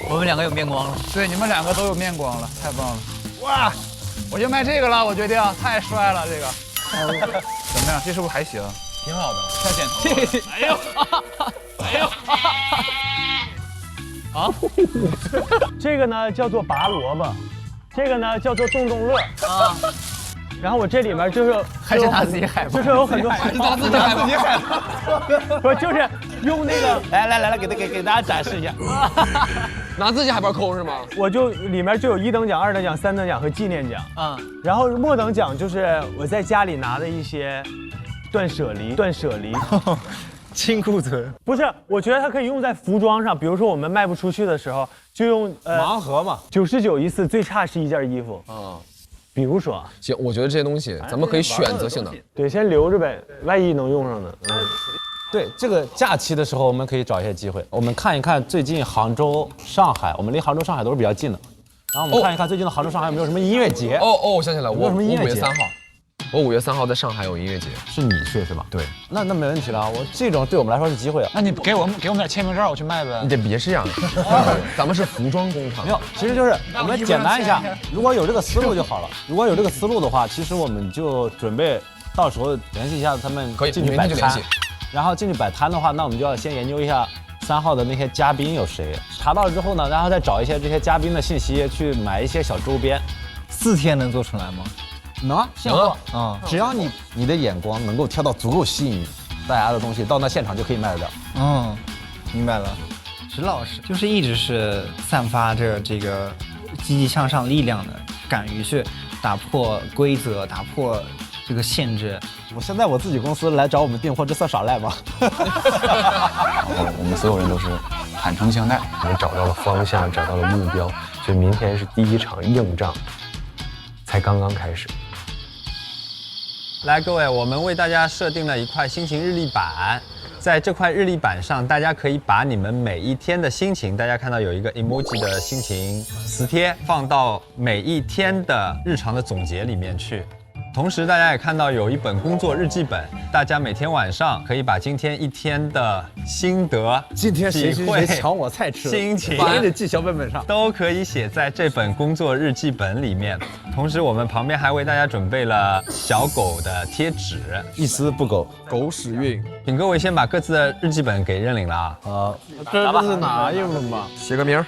我们两个有面光了。对，你们两个都有面光了，太棒了！哇，我就卖这个了，我决定，太帅了这个。怎么样？这是不是还行？挺好的，太简单了。谢谢。哎呦，哎呦，啊，这个呢叫做拔萝卜，这个呢叫做动动乐啊。然后我这里面就是还是拿自己海报，就是有很多还是拿自己海报，不是就是用那个来，给大家展示一下，拿自己海报抠是吗？我就里面就有1等奖、2等奖、3等奖和纪念奖啊。然后末等奖就是我在家里拿的一些断舍离，清库存。不是，我觉得它可以用在服装上，比如说我们卖不出去的时候，就用盲盒嘛，99一次，最差是1件衣服啊。比如说，行，我觉得这些东西咱们可以选择性的，对，先留着呗，万一能用上呢。对，这个假期的时候我们可以找一些机会，我们看一看最近杭州、上海，我们离杭州、上海都是比较近的，然后我们看一看最近的杭州、上海有没有什么音乐节。我想起来，我5月3号。我5月3号在上海有音乐节，是你去是吧？对，那没问题了。我这种对我们来说是机会。那你给我们点签名照，我去卖呗。你得别这样，咱们是服装工厂。没有，其实就是我们简单一下，如果有这个思路就好了。如果有这个思路的话，其实我们就准备到时候联系一下他们进去摆摊。然后进去摆摊的话，那我们就要先研究一下3号的那些嘉宾有谁，查到了之后呢，然后再找一些这些嘉宾的信息，去买一些小周边。 4天能做出来吗？能，现做啊！只要你的眼光能够挑到足够吸引大家的东西，到那现场就可以卖得掉。嗯，明白了。石老师就是一直是散发着这个积极向上力量的，敢于去打破规则，打破这个限制。我现在我自己公司来找我们订货，这算耍赖吗？然后我们所有人都是坦诚相待，我们找到了方向，找到了目标，所以明天是第一场硬仗，才刚刚开始。 来，各位，我们为大家设定了一块心情日历板，在这块日历板上，大家可以把你们每一天的心情，大家看到有一个 emoji 的心情磁贴，放到每一天的日常的总结里面去。同时，大家也看到有一本工作日记本，大家每天晚上可以把今天一天的心得、今天谁体会抢我菜吃，心情也得记小本本上，都可以写在这本工作日记本里面。同时，我们旁边还为大家准备了小狗的贴纸，一丝不苟，狗屎运。请各位先把各自的日记本给认领了啊。好，这是哪一本吧？写个名。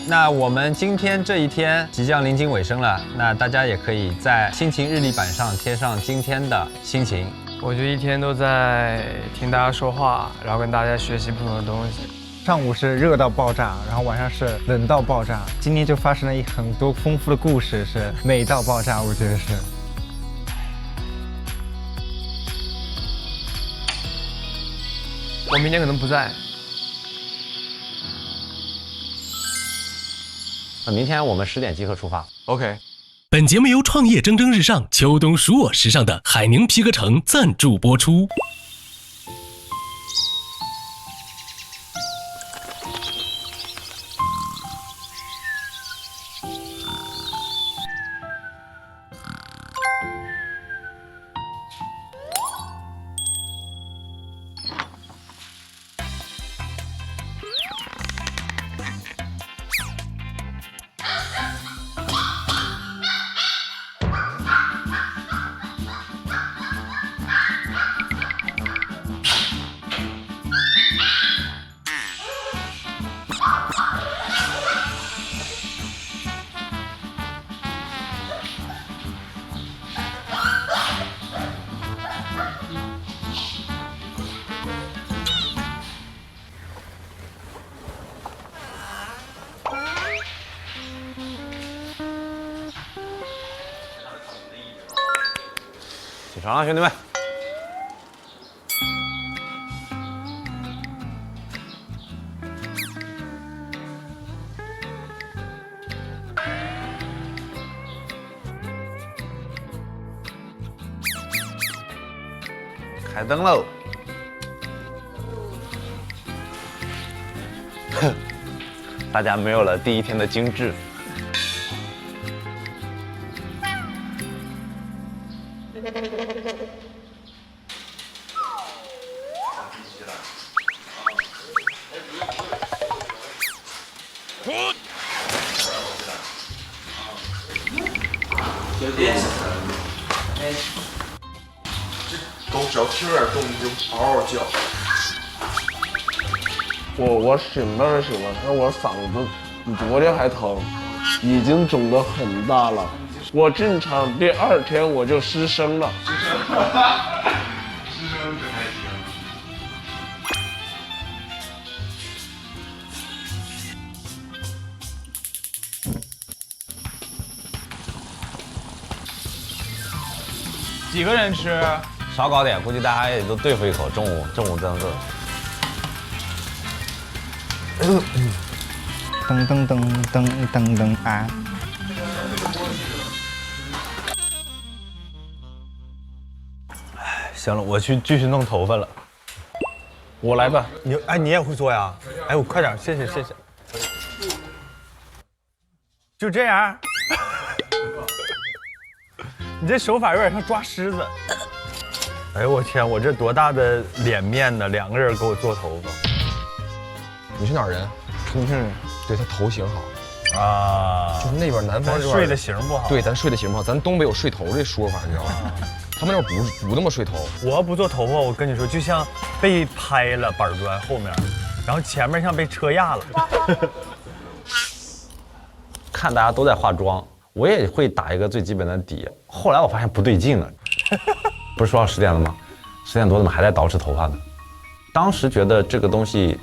那我们今天这一天即将临近尾声了，那大家也可以在心情日历板上贴上今天的心情。我就一天都在听大家说话，然后跟大家学习不同的东西。上午是热到爆炸，然后晚上是冷到爆炸。今天就发生了很多丰富的故事，是美到爆炸，我觉得是。我明天可能不在。 那明天我们10点集合出发。OK。本节目由创业蒸蒸日上、秋冬属我时尚的海宁皮革城赞助播出。起床了，兄弟们！开灯喽！大家没有了第一天的精致。狗只要听点动静就嗷嗷叫。我醒倒是醒了，但我嗓子比昨天还疼，已经肿得很大了。我进场第2天我就失声了。失声这还行。几个人吃？烧糕点，估计大家也都对付一口。中午真是。噔噔噔噔噔噔啊！行了，我去继续弄头发了。我来吧，你也会做呀？哎，我快点，谢谢。就这样。你这手法有点像抓狮子。哎呦我天，我这多大的脸面呢？2个人给我做头发。你是哪儿人？重庆人。对他头型好。啊，就是那边南方这边睡的型不好。对，咱睡的型不好，咱东北有睡头这说法，你知道吗？他们那边不那么睡头。我要不做头发，我跟你说，就像被拍了板砖后面，然后前面像被车压了。看大家都在化妆，我也会打一个最基本的底。后来我发现不对劲了，不是说到10点了吗？10点多怎么还在捯饬头发呢？当时觉得这个东西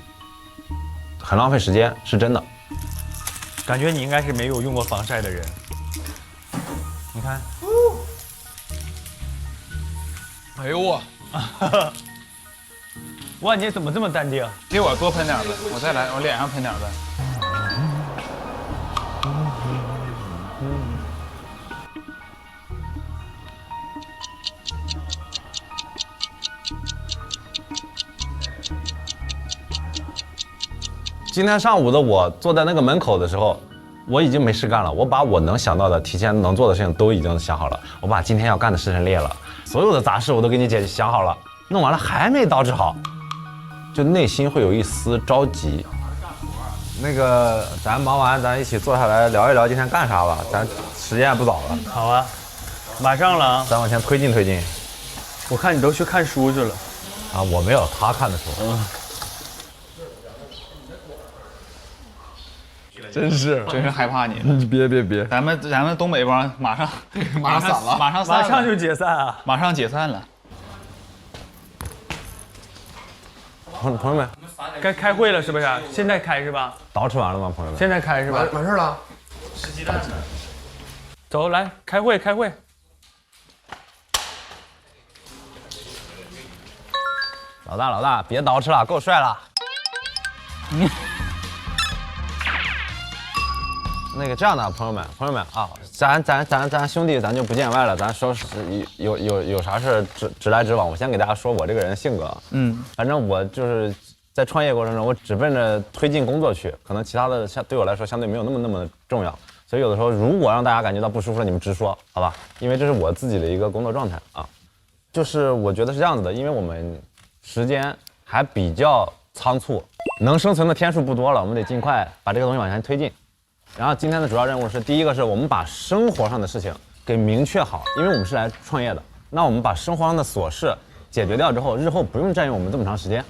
很浪费时间，是真的。感觉你应该是没有用过防晒的人。你看，哎呦我，哇，你怎么这么淡定？给我多喷点呗，我再来，我脸上喷点呗。今天上午的我坐在那个门口的时候，我已经没事干了。我把我能想到的、提前能做的事情都已经想好了。我把今天要干的事情列了，所有的杂事我都给你想好了。弄完了还没捯饬好，就内心会有一丝着急。那个，咱忙完，咱一起坐下来聊一聊今天干啥吧。咱时间也不早了。好啊，马上了啊！咱往前推进。我看你都去看书去了。啊，我没有，他看的书。真是害怕你。别，咱们东北帮马上散了，马上就解散啊！马上解散了。朋友们，该开会了是不是？现在开是吧？捯饬完了吗，朋友们？现在开是吧？完事了。吃鸡蛋。走，来开会。老大，别捯饬了，够帅了。那个这样的，朋友们啊，咱兄弟，咱就不见外了。咱说是有啥事直来直往。我先给大家说我这个人性格，反正我就是在创业过程中，我只奔着推进工作去，可能其他的对我来说相对没有那么重要。所以有的时候，如果让大家感觉到不舒服了，你们直说，好吧？因为这是我自己的一个工作状态啊。就是我觉得是这样子的，因为我们时间还比较仓促，能生存的天数不多了，我们得尽快把这个东西往前推进。然后今天的主要任务是，第一个是我们把生活上的事情给明确好，因为我们是来创业的。那我们把生活上的琐事解决掉之后，日后不用占用我们这么长时间。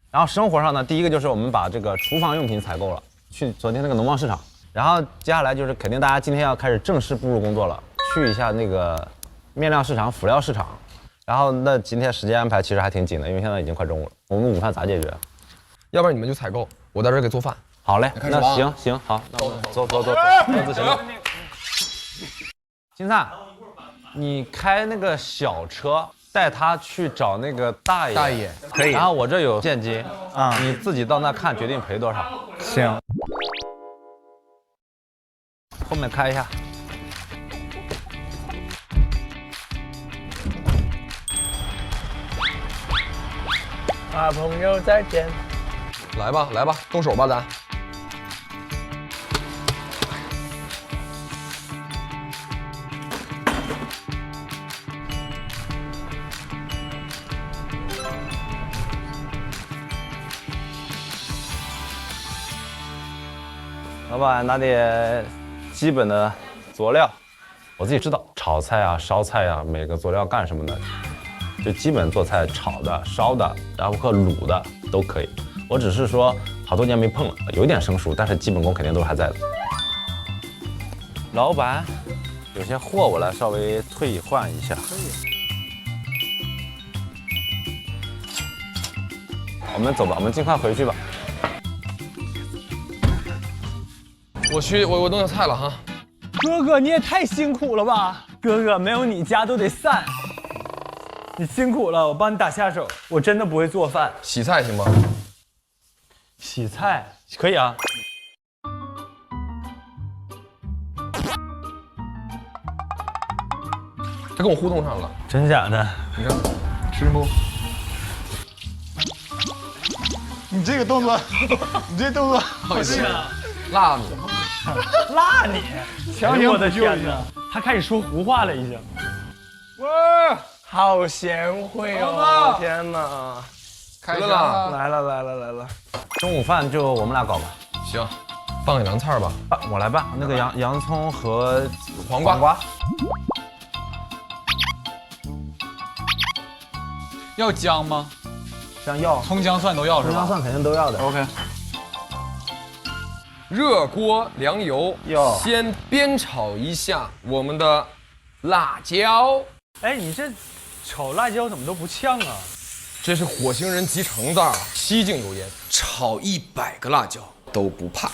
然后生活上呢，第一个就是我们把这个厨房用品采购了，去昨天那个农贸市场。然后接下来就是肯定大家今天要开始正式步入工作了，去一下那个面料市场、辅料市场。然后那今天时间安排其实还挺紧的，因为现在已经快中午了。我们午饭咋解决？要不然你们就采购，我在这儿给做饭。好嘞，那行好，那我们走自行。金灿，你开那个小车带他去找那个大爷，可以。然后我这有现金啊，你自己到那看决定赔多少。行。后面开一下。啊，朋友再见。来吧，动手吧，咱。老板拿点基本的佐料，我自己知道炒菜啊、烧菜啊，每个佐料干什么的，就基本做菜炒的、烧的，然后和卤的都可以。我只是说好多年没碰了，有点生疏，但是基本功肯定都还在的。老板，有些货我来稍微退换一下。我们走吧，我们尽快回去吧。我弄下菜了哈。哥哥，你也太辛苦了吧！哥哥，没有你家都得散。你辛苦了，我帮你打下手。我真的不会做饭。洗菜行吗？洗菜可以啊。他跟我互动上了，真假的？你看，吃不？你这个动作，你这动作，不好意思，辣你，辣你！我的天哪，他开始说胡话了已经。哇，好贤惠哦！天哪，开了啦！来了！中午饭就我们俩搞吧。行，拌个凉菜吧。我来拌那个洋葱和黄瓜。要姜吗？姜要，葱姜蒜都要是吧？葱姜蒜肯定都要的。OK。热锅凉油，先煸炒一下我们的辣椒。哎，你这炒辣椒怎么都不呛啊？这是火星人集成的，吸净油烟，炒100个辣椒都不怕。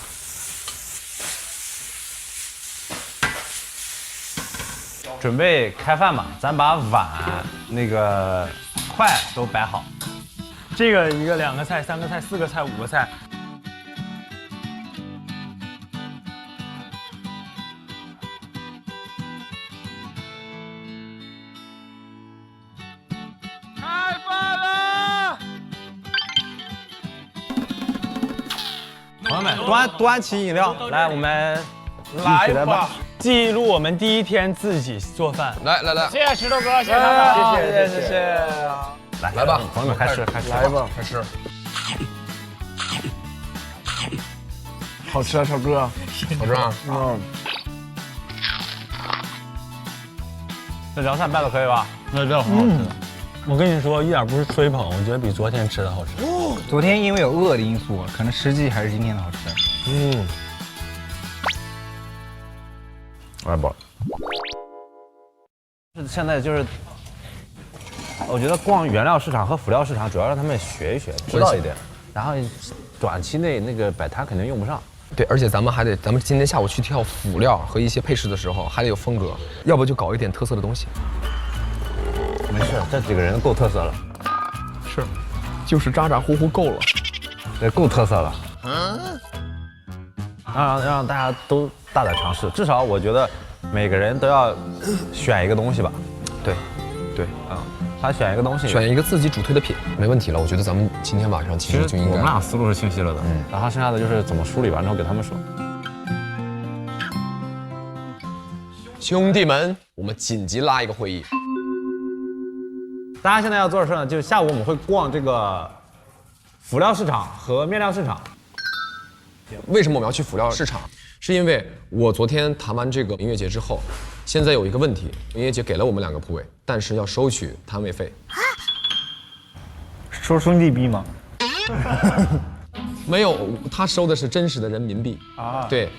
准备开饭吧，咱把碗那个筷都摆好。这个1个、2个菜、3个菜、4个菜、5个菜。开饭了！朋友们，端起饮料来，我们来吧，记录我们第一天自己做饭。来，谢谢石头哥，谢谢大家，谢谢。来吧，朋友们开吃，来吧，开吃。好吃啊，超哥，好吃啊。这凉菜拌的可以吧？那这很好吃。我跟你说，一点不是吹捧，我觉得比昨天吃的好吃。昨天因为有饿的因素，可能实际还是今天的好吃。我来饱了。现在就是，我觉得逛原料市场和辅料市场，主要让他们学一学，知道一点，然后短期内那个摆摊肯定用不上。对，而且咱们今天下午去挑辅料和一些配饰的时候，还得有风格，要不就搞一点特色的东西。没事，这几个人够特色了。是，就是咋咋呼呼够了，这够特色了。让大家都大胆尝试，至少我觉得每个人都要选一个东西吧。对，他选一个东西，选一个自己主推的品，没问题了。我觉得咱们今天晚上其实就应该，我们俩思路是清晰了的。然后剩下的就是怎么梳理完之后给他们说。兄弟们，我们紧急拉一个会议。大家现在要做的事呢，就是下午我们会逛这个辅料市场和面料市场。为什么我们要去辅料市场？是因为我昨天谈完这个音乐节之后，现在有一个问题，音乐节给了我们2个铺位，但是要收取摊位费。收兄弟币吗？没有，他收的是真实的人民币啊。对，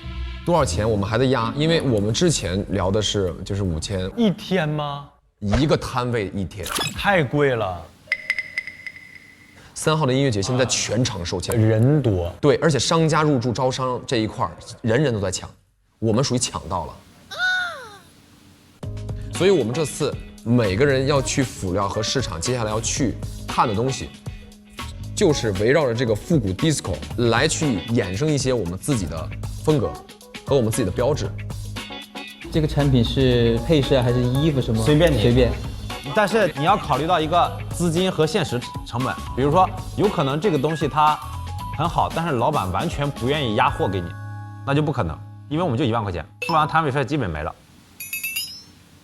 多少钱我们还得压，因为我们之前聊的是就是5000一天吗？1个摊位1天，太贵了。3号的音乐节现在全场售罄，人多。对，而且商家入驻招商这一块人人都在抢，我们属于抢到了。所以我们这次每个人要去辅料和市场，接下来要去看的东西，就是围绕着这个复古 disco 来去衍生一些我们自己的风格和我们自己的标志。这个产品是配饰还是衣服什么？随便你，随便。但是你要考虑到一个资金和现实成本，比如说有可能这个东西它很好，但是老板完全不愿意压货给你，那就不可能，因为我们就1万块钱，付完摊位费基本没了。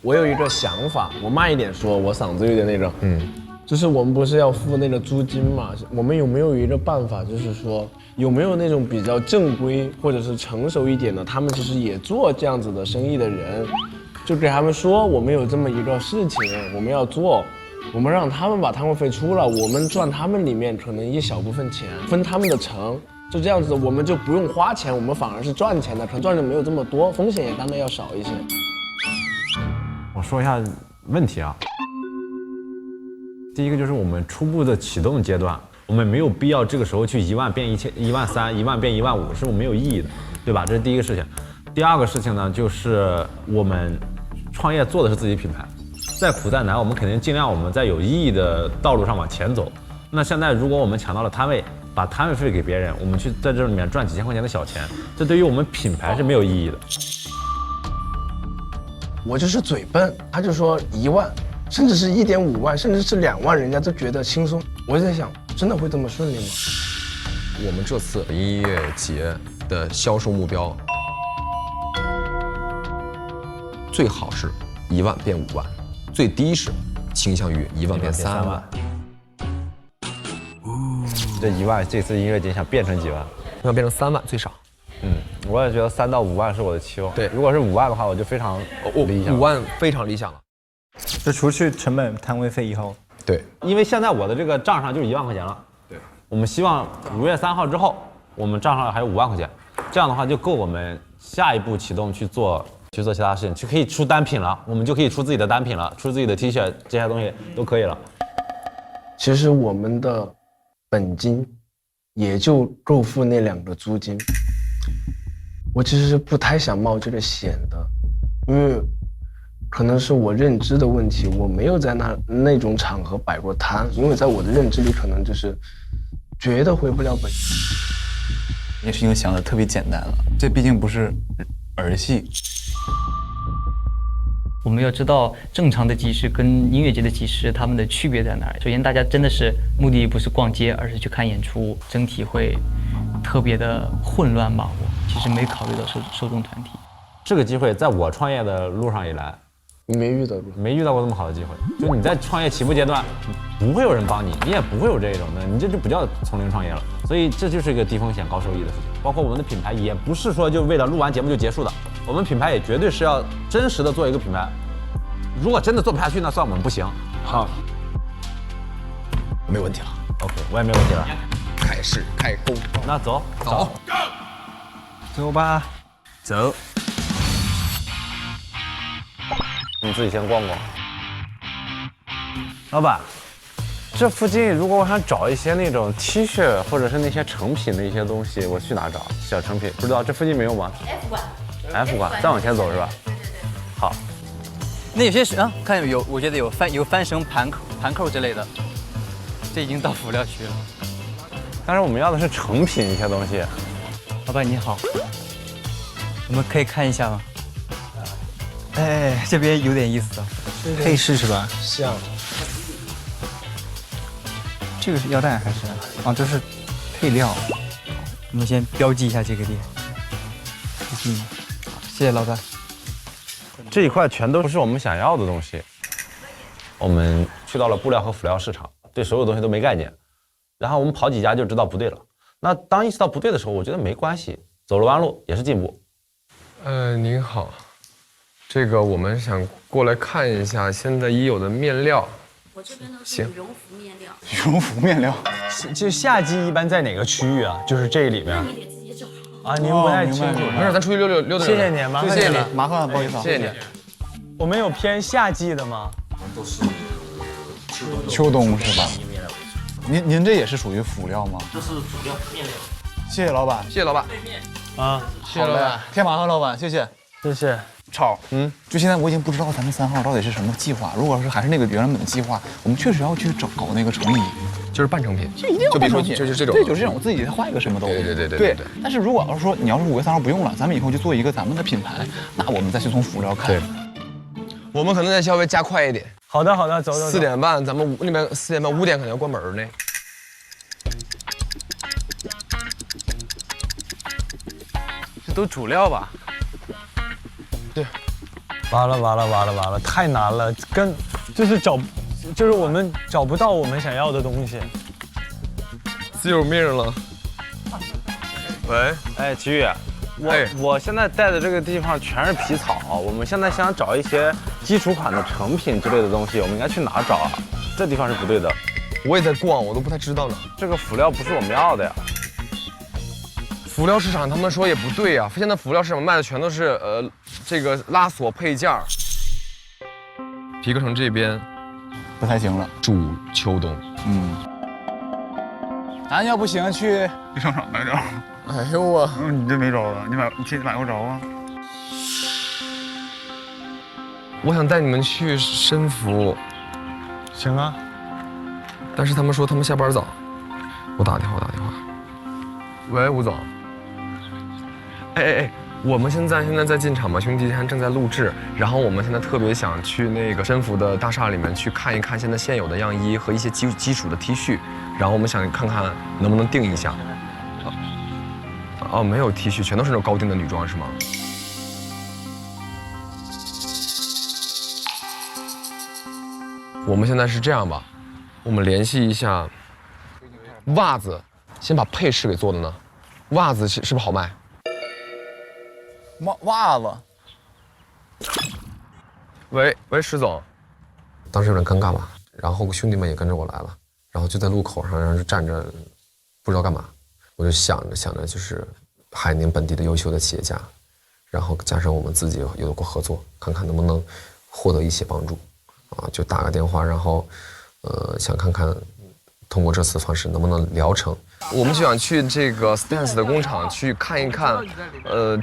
我有一个想法，我慢一点说，我嗓子有点那种，就是我们不是要付那个租金嘛？我们有没有一个办法，就是说有没有那种比较正规或者是成熟一点的，他们其实也做这样子的生意的人，就给他们说我们有这么一个事情我们要做，我们让他们把摊位费出了，我们赚他们里面可能一小部分钱，分他们的成，就这样子，我们就不用花钱，我们反而是赚钱的，可能赚的没有这么多，风险也当然要少一些。我说一下问题啊，第一个就是我们初步的启动阶段，我们没有必要这个时候去1万变1000、13000、10000变15000，是没有意义的，对吧？这是第一个事情。第二个事情呢，就是我们创业做的是自己品牌，再苦再难，我们肯定尽量我们在有意义的道路上往前走。那现在如果我们抢到了摊位，把摊位费给别人，我们去在这里面赚几千块钱的小钱，这对于我们品牌是没有意义的。我就是嘴笨，他就说1万，甚至是1.5万，甚至是2万，人家都觉得轻松。我就在想，真的会这么顺利吗？我们这次音乐节的销售目标，最好是1万变5万，最低是倾向于1万变3万。这1万，这次音乐节想变成几万？要变成3万最少。我也觉得3到5万是我的期望。对，如果是5万的话，我就非常理想。5万非常理想了。就除去成本摊位费以后，对，因为现在我的这个账上就是1万块钱了。对，我们希望5月3号之后，我们账上还有5万块钱，这样的话就够我们下一步启动去做其他事情，就可以出单品了，我们就可以出自己的单品了，出自己的 T 恤这些东西都可以了。其实我们的本金也就够付那2个租金。我其实是不太想冒这个险的，因为可能是我认知的问题，我没有在那种场合摆过摊，因为在我的认知里可能就是觉得回不了本。也是因为想的特别简单了，这毕竟不是儿戏。我们要知道正常的集市跟音乐节的集市它们的区别在哪儿。首先，大家真的是目的不是逛街，而是去看演出，整体会特别的混乱吧。我其实没考虑到受众团体。这个机会在我创业的路上以来，你没遇到过这么好的机会。就你在创业起步阶段，不会有人帮你，你也不会有这种的，你这就不叫从零创业了。所以这就是一个低风险高收益的事情。包括我们的品牌也不是说就为了录完节目就结束的，我们品牌也绝对是要真实的做一个品牌。如果真的做不下去，那算我们不行。好，没问题了。 OK， 我也没问题了。开始开工，那走。走吧，走。你自己先逛逛。老板，这附近如果我想找一些那种 T 恤或者是那些成品的一些东西，我去哪找？小成品不知道这附近没有吗 ？F 馆。F 馆，再往前走是吧？好。那有些是看有，我觉得有翻绳、盘扣之类的，这已经到辅料区了。但是我们要的是成品一些东西。老板你好，我们可以看一下吗？哎，这边有点意思啊，配饰是吧？像。这个是腰带还是？这是配料。我们先标记一下这个店。谢谢老板。这一块全都是我们想要的东西。我们去到了布料和辅料市场，对所有东西都没概念。然后我们跑几家就知道不对了。那当意识到不对的时候，我觉得没关系，走了弯路也是进步。您好，这个我们想过来看一下现在已有的面料。我这边都是羽绒服面料。羽绒服面料，就夏季一般在哪个区域啊？就是这里面。你得自己找。啊，您不太清楚。没事，咱出去溜的。谢谢你，麻烦你了，麻烦了，不好意思。谢谢你。我们有偏夏季的吗？都是秋冬是吧？您这也是属于辅料吗？这是主料面料。谢谢老板，谢谢老板。啊，谢谢老板，天麻烦老板，谢谢，谢谢。超，就现在我已经不知道咱们3号到底是什么计划。如果是还是那个原本的计划，我们确实要去搞那个成衣，就是半成品，就一定要半成品，就是这种，对，就是这种，我自己再画一个什么都对。但是如果要是说你要是5月3号不用了，咱们以后就做一个咱们的品牌，那我们再去从辅料看。对，我们可能再稍微加快一点。好的，走。4点半，咱们那边4点半5点可能要关门呢。这都主料吧？对。完了，太难了，就是我们找不到我们想要的东西。自有命了。喂，哎，齐宇，我现在带的这个地方全是皮草，我们现在想找一些基础款的成品之类的东西，我们应该去哪找啊？这地方是不对的。我也在逛，我都不太知道呢。这个辅料不是我们要的呀。辅料市场他们说也不对呀，现在辅料市场卖的全都是这个拉锁配件儿。皮革城这边不太行了，主秋冬。咱要不行去上场买点。哎呦我，你这没招了，你现在买过着啊？我想带你们去申福。行啊。但是他们说他们下班早，我打电话。喂，吴总。哎，我们现在在进场嘛，兄弟正在录制，然后我们现在特别想去那个申福的大厦里面去看一看现在现有的样衣和一些基础的 T 恤，然后我们想看看能不能订一下。哦，没有 T 恤，全都是那种高定的女装是吗？我们现在是这样吧，我们联系一下袜子，先把配饰给做的呢。袜子是不是好卖？袜子。喂，石总。当时有点尴尬吧，然后兄弟们也跟着我来了，然后就在路口上，然后就站着，不知道干嘛。我就想着，就是海宁本地的优秀的企业家，然后加上我们自己有过合作，看看能不能获得一些帮助。就打个电话，然后，想看看通过这次方式能不能聊成。我们就想去这个 Stance 的工厂去看一看，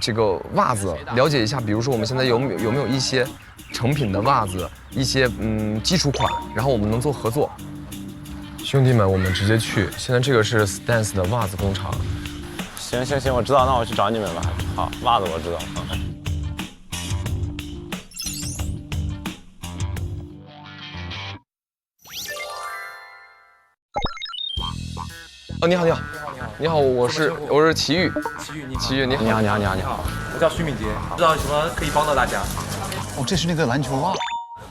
这个袜子，了解一下，比如说我们现在有没有一些成品的袜子，一些基础款，然后我们能做合作。兄弟们，我们直接去。现在这个是 Stance 的袜子工厂。行，我知道，那我去找你们吧。好，袜子我知道。你好，我是齐豫，你好，你好，我叫徐敏杰，不知道有什么可以帮到大家？哦，这是那个篮球袜，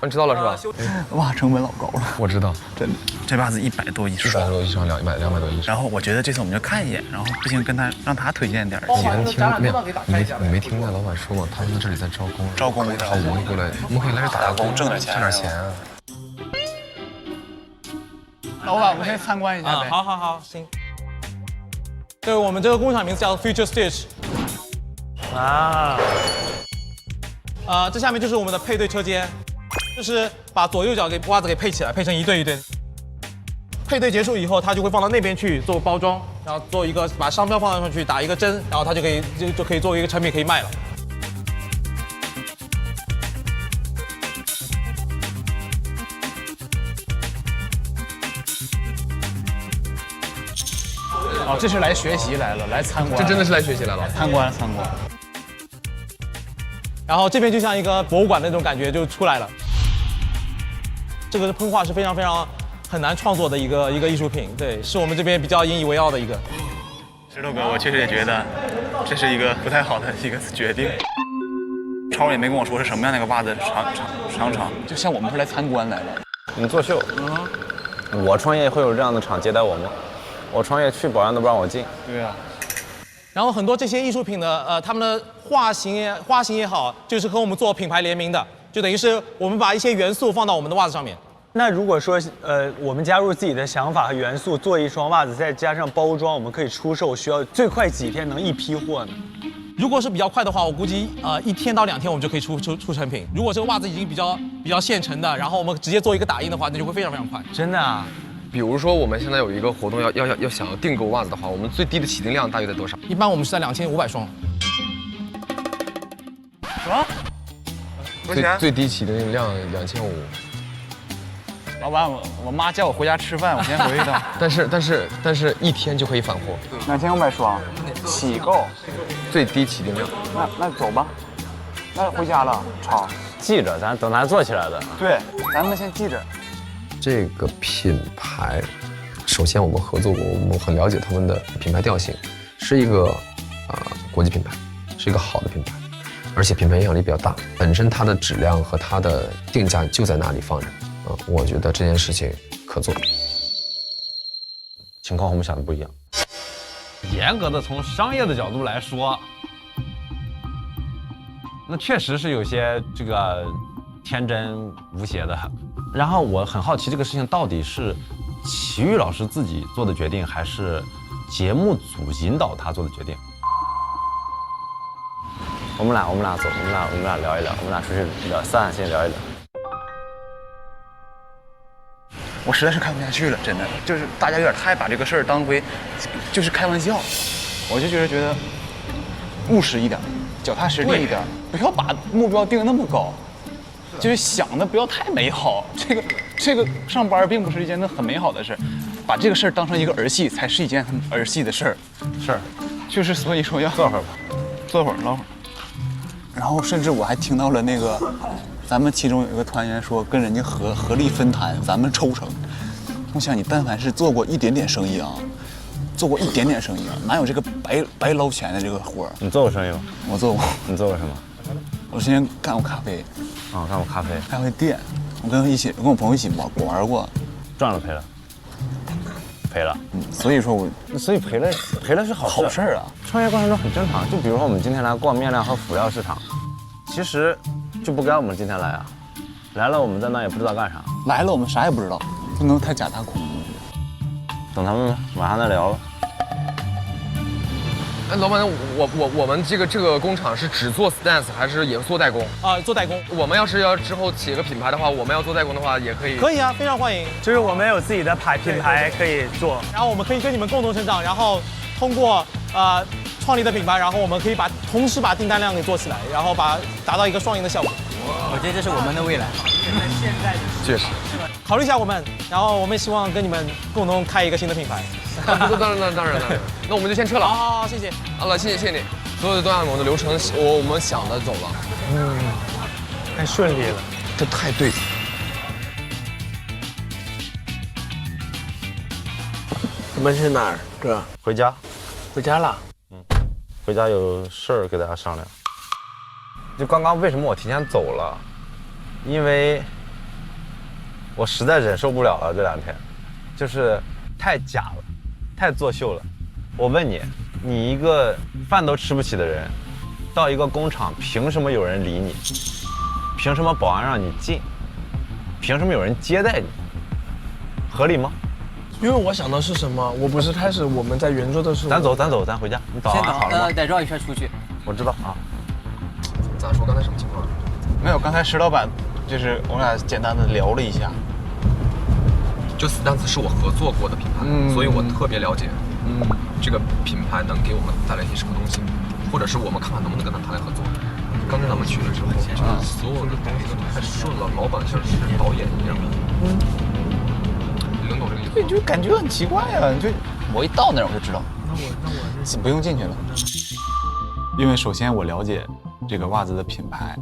你知道了是吧？袜成本老高了，我知道，真的，这袜子100多一双，200多一双。然后我觉得这次我们就看一眼，然后不行让他推荐点。你没听那老板说吗？他们这里在招工。好，我们可以来这打打工，挣点钱啊。老板，我们先参观一下呗。好，行。对，我们这个工厂名字叫 Future Stitch。这下面就是我们的配对车间，就是把左右脚袜子给配起来，配成一对一对。配对结束以后，它就会放到那边去做包装，然后做一个把商标放上去，打一个针，然后它就可以作为一个成品可以卖了。哦，这是来学习来了，来参观。这真的是来学习来了，参观。然后这边就像一个博物馆的那种感觉就出来了。这个喷画是非常很难创作的一个艺术品，对，是我们这边比较引以为傲的一个。石头哥，我确实也觉得这是一个不太好的一个决定。超也没跟我说是什么样的一个袜子商场，就像我们是来参观来了。你作秀。我创业会有这样的厂接待我吗？我创业去保安都不让我进。对啊。然后很多这些艺术品的他们的花型也好，就是和我们做品牌联名的，就等于是我们把一些元素放到我们的袜子上面。那如果说我们加入自己的想法和元素做一双袜子，再加上包装，我们可以出售，需要最快几天能一批货呢？如果是比较快的话，我估计1天到2天我们就可以出成品。如果这个袜子已经比较现成的，然后我们直接做一个打印的话，那就会非常快。真的啊？比如说我们现在有一个活动要想要订购袜子的话，我们最低的起订量大约在多少？一般我们是在2500双。什么？多少钱？最低起订量2500。老板，我妈叫我回家吃饭，我先回去的。但是1天就可以返货。2500双，起购，最低起订量。那走吧，那回家了，超。记着，咱等咱做起来的。对，咱们先记着。这个品牌，首先我们合作过，我们很了解他们的品牌调性，是一个国际品牌，是一个好的品牌，而且品牌影响力比较大，本身它的质量和它的定价就在那里放着，我觉得这件事情可做。情况和我们想的不一样。严格的从商业的角度来说，那确实是有些这个天真无邪的。然后我很好奇，这个事情到底是齐豫老师自己做的决定，还是节目组引导他做的决定？我们俩走，我们俩聊一聊，我们俩出去聊，散先聊一聊。我实在是看不下去了，真的，就是大家有点太把这个事儿当回，就是开玩笑，我就觉得务实一点，脚踏实地一点，不要把目标定得那么高。就是想的不要太美好，这个上班并不是一件很美好的事，把这个事儿当成一个儿戏才是一件很儿戏的事儿。就是所以说要坐会儿吧，唠会儿。然后甚至我还听到了那个咱们其中有一个团员说跟人家合力分摊，咱们抽成。我想你但凡是做过一点点生意啊，哪有这个白捞钱的这个活儿？你做过生意吗？我做过。你做过什么？我之前干过咖啡。干过咖啡，开过店，我跟我朋友一起玩过，赚了赔了，赔了。所以说所以赔了是好事儿啊。创业过程中很正常，就比如说我们今天来逛面料和辅料市场，其实就不该我们今天来啊，来了我们在那也不知道干啥，来了我们啥也不知道，不能太假大空。等他们晚上再聊了。哎，老板，我们这个工厂是只做 stance 还是也做代工？做代工。我们要是要之后起一个品牌的话，我们要做代工的话也可以。可以啊，非常欢迎。就是我们有自己的品牌可以做，然后我们可以跟你们共同成长，然后通过创立的品牌，然后我们可以同时把订单量给做起来，然后达到一个双赢的效果。我觉得这是我们的未来。现在确实。考虑一下我们，然后我们希望跟你们共同开一个新的品牌。当然，那我们就先撤了。好，谢谢。好了，谢谢你。所有的都按我们的流程，我们想的走了。太顺利了，这太对了。我们去哪儿？哥，回家。回家了。回家有事儿给大家商量。就刚刚为什么我提前走了？因为我实在忍受不了了，这2天，就是太假了，太作秀了。我问你，你一个饭都吃不起的人，到一个工厂，凭什么有人理你？凭什么保安让你进？凭什么有人接待你？合理吗？因为我想的是什么？我不是开始我们在圆桌的时候，咱走，咱回家。你导航好了吗？得绕一圈出去。我知道啊。咋说？刚才什么情况？没有，刚才石老板就是我俩简单的聊了一下。就 stance 是我合作过的品牌，所以我特别了解，这个品牌能给我们带来一些什么东西，或者是我们看看能不能跟他谈来合作。刚才咱们去了之后，所有的东西都太顺了，老板像是导演一样。你能懂这个意思？对，就感觉很奇怪啊！就我一到那儿我就知道，不用进去了。因为首先我了解这个袜子的品牌，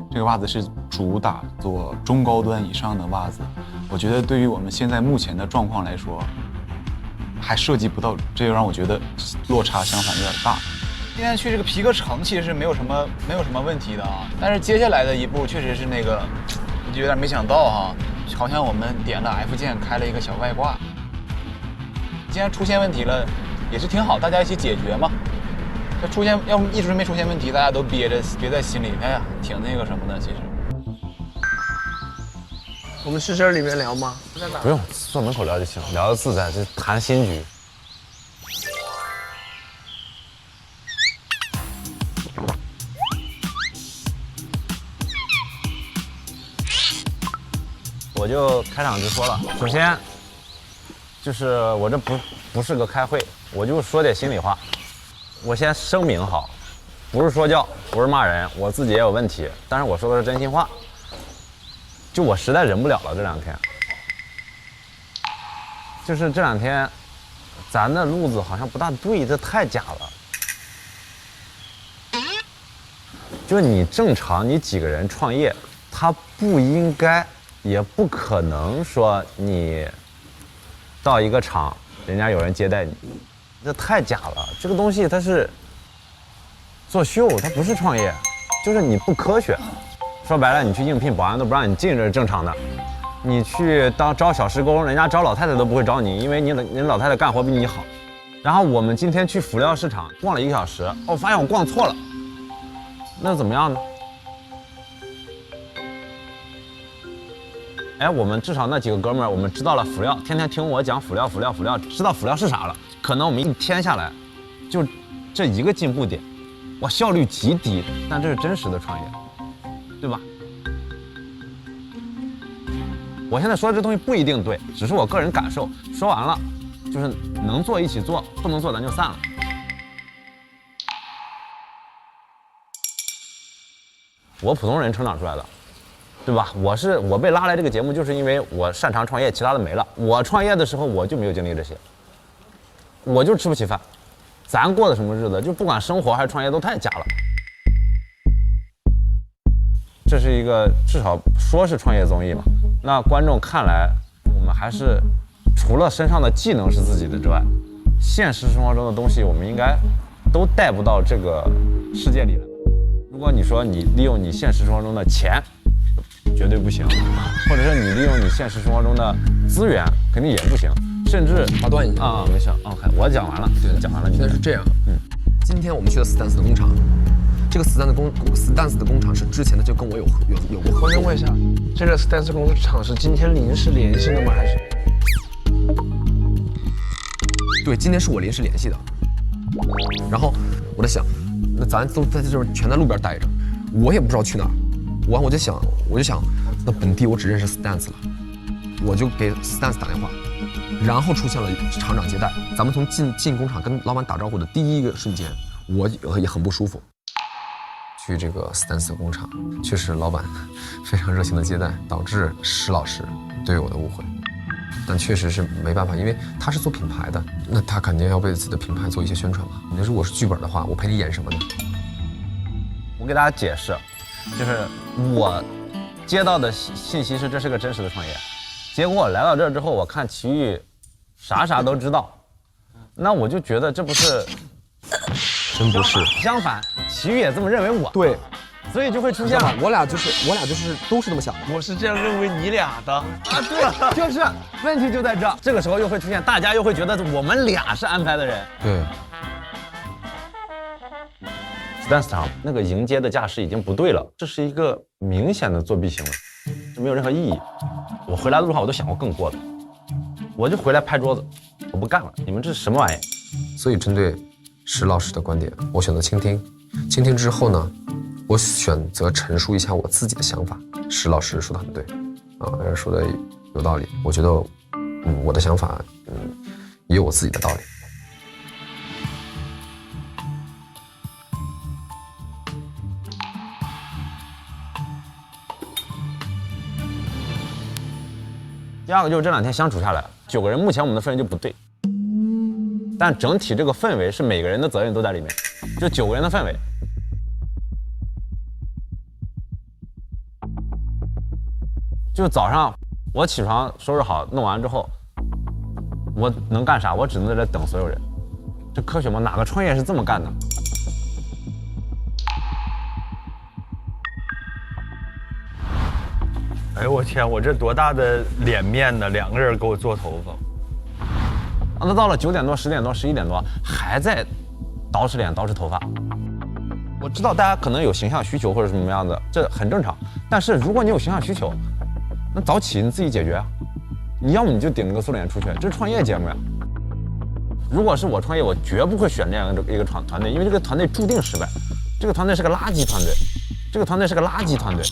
这个袜子是主打做中高端以上的袜子。我觉得对于我们现在目前的状况来说，还涉及不到，这就让我觉得落差相反有点大。今天去这个皮革城其实是没有什么问题的啊，但是接下来的一步确实是那个，我就有点没想到哈，好像我们点了 F 键开了一个小外挂。既然出现问题了，也是挺好，大家一起解决嘛。要出现，要一直没出现问题，大家都憋在心里，哎呀，挺那个什么的。其实，我们是这里面聊吗？不用，坐门口聊就行，聊得自在，就谈新局。我就开场就说了，首先就是我这不是个开会，我就说点心里话。我先声明好，不是说教，不是骂人，我自己也有问题，但是我说的是真心话。就我实在忍不了了，这2天，就是这2天，咱的路子好像不大对，这太假了。就是你正常，你几个人创业，他不应该，也不可能说你到一个厂，人家有人接待你。这太假了，这个东西它是作秀，它不是创业，就是你不科学。说白了，你去应聘保安都不让你进，这是正常的。你去招小时工，人家招老太太都不会招你，因为你老太太干活比你好。然后我们今天去辅料市场逛了1个小时，发现我逛错了，那怎么样呢？哎，我们至少那几个哥们儿，我们知道了辅料，天天听我讲辅料，知道辅料是啥了。可能我们一天下来，就这一个进步点，哇，效率极低，但这是真实的创业，对吧？我现在说的这东西不一定对，只是我个人感受。说完了，就是能做一起做，不能做咱就散了。我普通人成长出来的，对吧？我被拉来这个节目，就是因为我擅长创业，其他的没了。我创业的时候我就没有经历这些，我就吃不起饭。咱过的什么日子？就不管生活还是创业都太假了。这是一个至少说是创业综艺嘛，那观众看来我们还是除了身上的技能是自己的之外，现实生活中的东西我们应该都带不到这个世界里来。如果你说你利用你现实生活中的钱，绝对不行，或者说你利用你现实生活中的资源，肯定也不行，甚至打断一下啊，没事 ，OK， 我讲完了，对，讲完了。现在是这样，今天我们去的 Stance 的工厂，这个 Stance 的工厂是之前的就跟我有过合作。我想问一下，这个 Stance 工厂是今天临时联系的吗？还是？对，今天是我临时联系的。然后我在想，那咱都在这全在路边待着，我也不知道去哪儿。我就想，那本地我只认识 Stance 了，我就给 Stance 打电话，然后出现了厂长接待。咱们从进工厂跟老板打招呼的第一个瞬间，我也很不舒服。去这个 Stance 工厂，确实老板非常热情的接待，导致石老师对我的误会。但确实是没办法，因为他是做品牌的，那他肯定要为自己的品牌做一些宣传嘛。你如果是剧本的话，我陪你演什么呢？我给大家解释，就是我接到的信息是这是个真实的创业，结果我来到这儿之后，我看齐豫啥都知道，那我就觉得这不是，真不是。相反，齐豫也这么认为我。对。所以就会出现我俩就是都是这么想的。我是这样认为你俩的啊，对，就是问题就在这。这个时候又会出现，大家又会觉得我们俩是安排的人。对。Stance 厂那个迎接的架势已经不对了，这是一个明显的作弊行为，这没有任何意义。我回来的路上我都想过更过的，我就回来拍桌子，我不干了，你们这是什么玩意？所以针对石老师的观点，我选择倾听。倾听之后呢，我选择陈述一下我自己的想法。石老师说的很对，说的有道理。我觉得，我的想法，也有我自己的道理。第二个就是这2天相处下来，9个人，目前我们的氛围就不对，但整体这个氛围是每个人的责任都在里面，就9个人的氛围。就早上我起床收拾好弄完之后，我能干啥？我只能在这等所有人。这科学吗？哪个创业是这么干的？哎我天，我这多大的脸面呢？2个人给我做头发。那到了9点多、10点多、11点多，还在捯饬脸、捯饬头发。我知道大家可能有形象需求或者什么样的，这很正常。但是如果你有形象需求，那早起你自己解决啊。你要么你就顶着个素脸出去，这是创业节目呀。如果是我创业，我绝不会选这样一个团队，因为这个团队注定失败。这个团队是个垃圾团队，这个团队是个垃圾团队。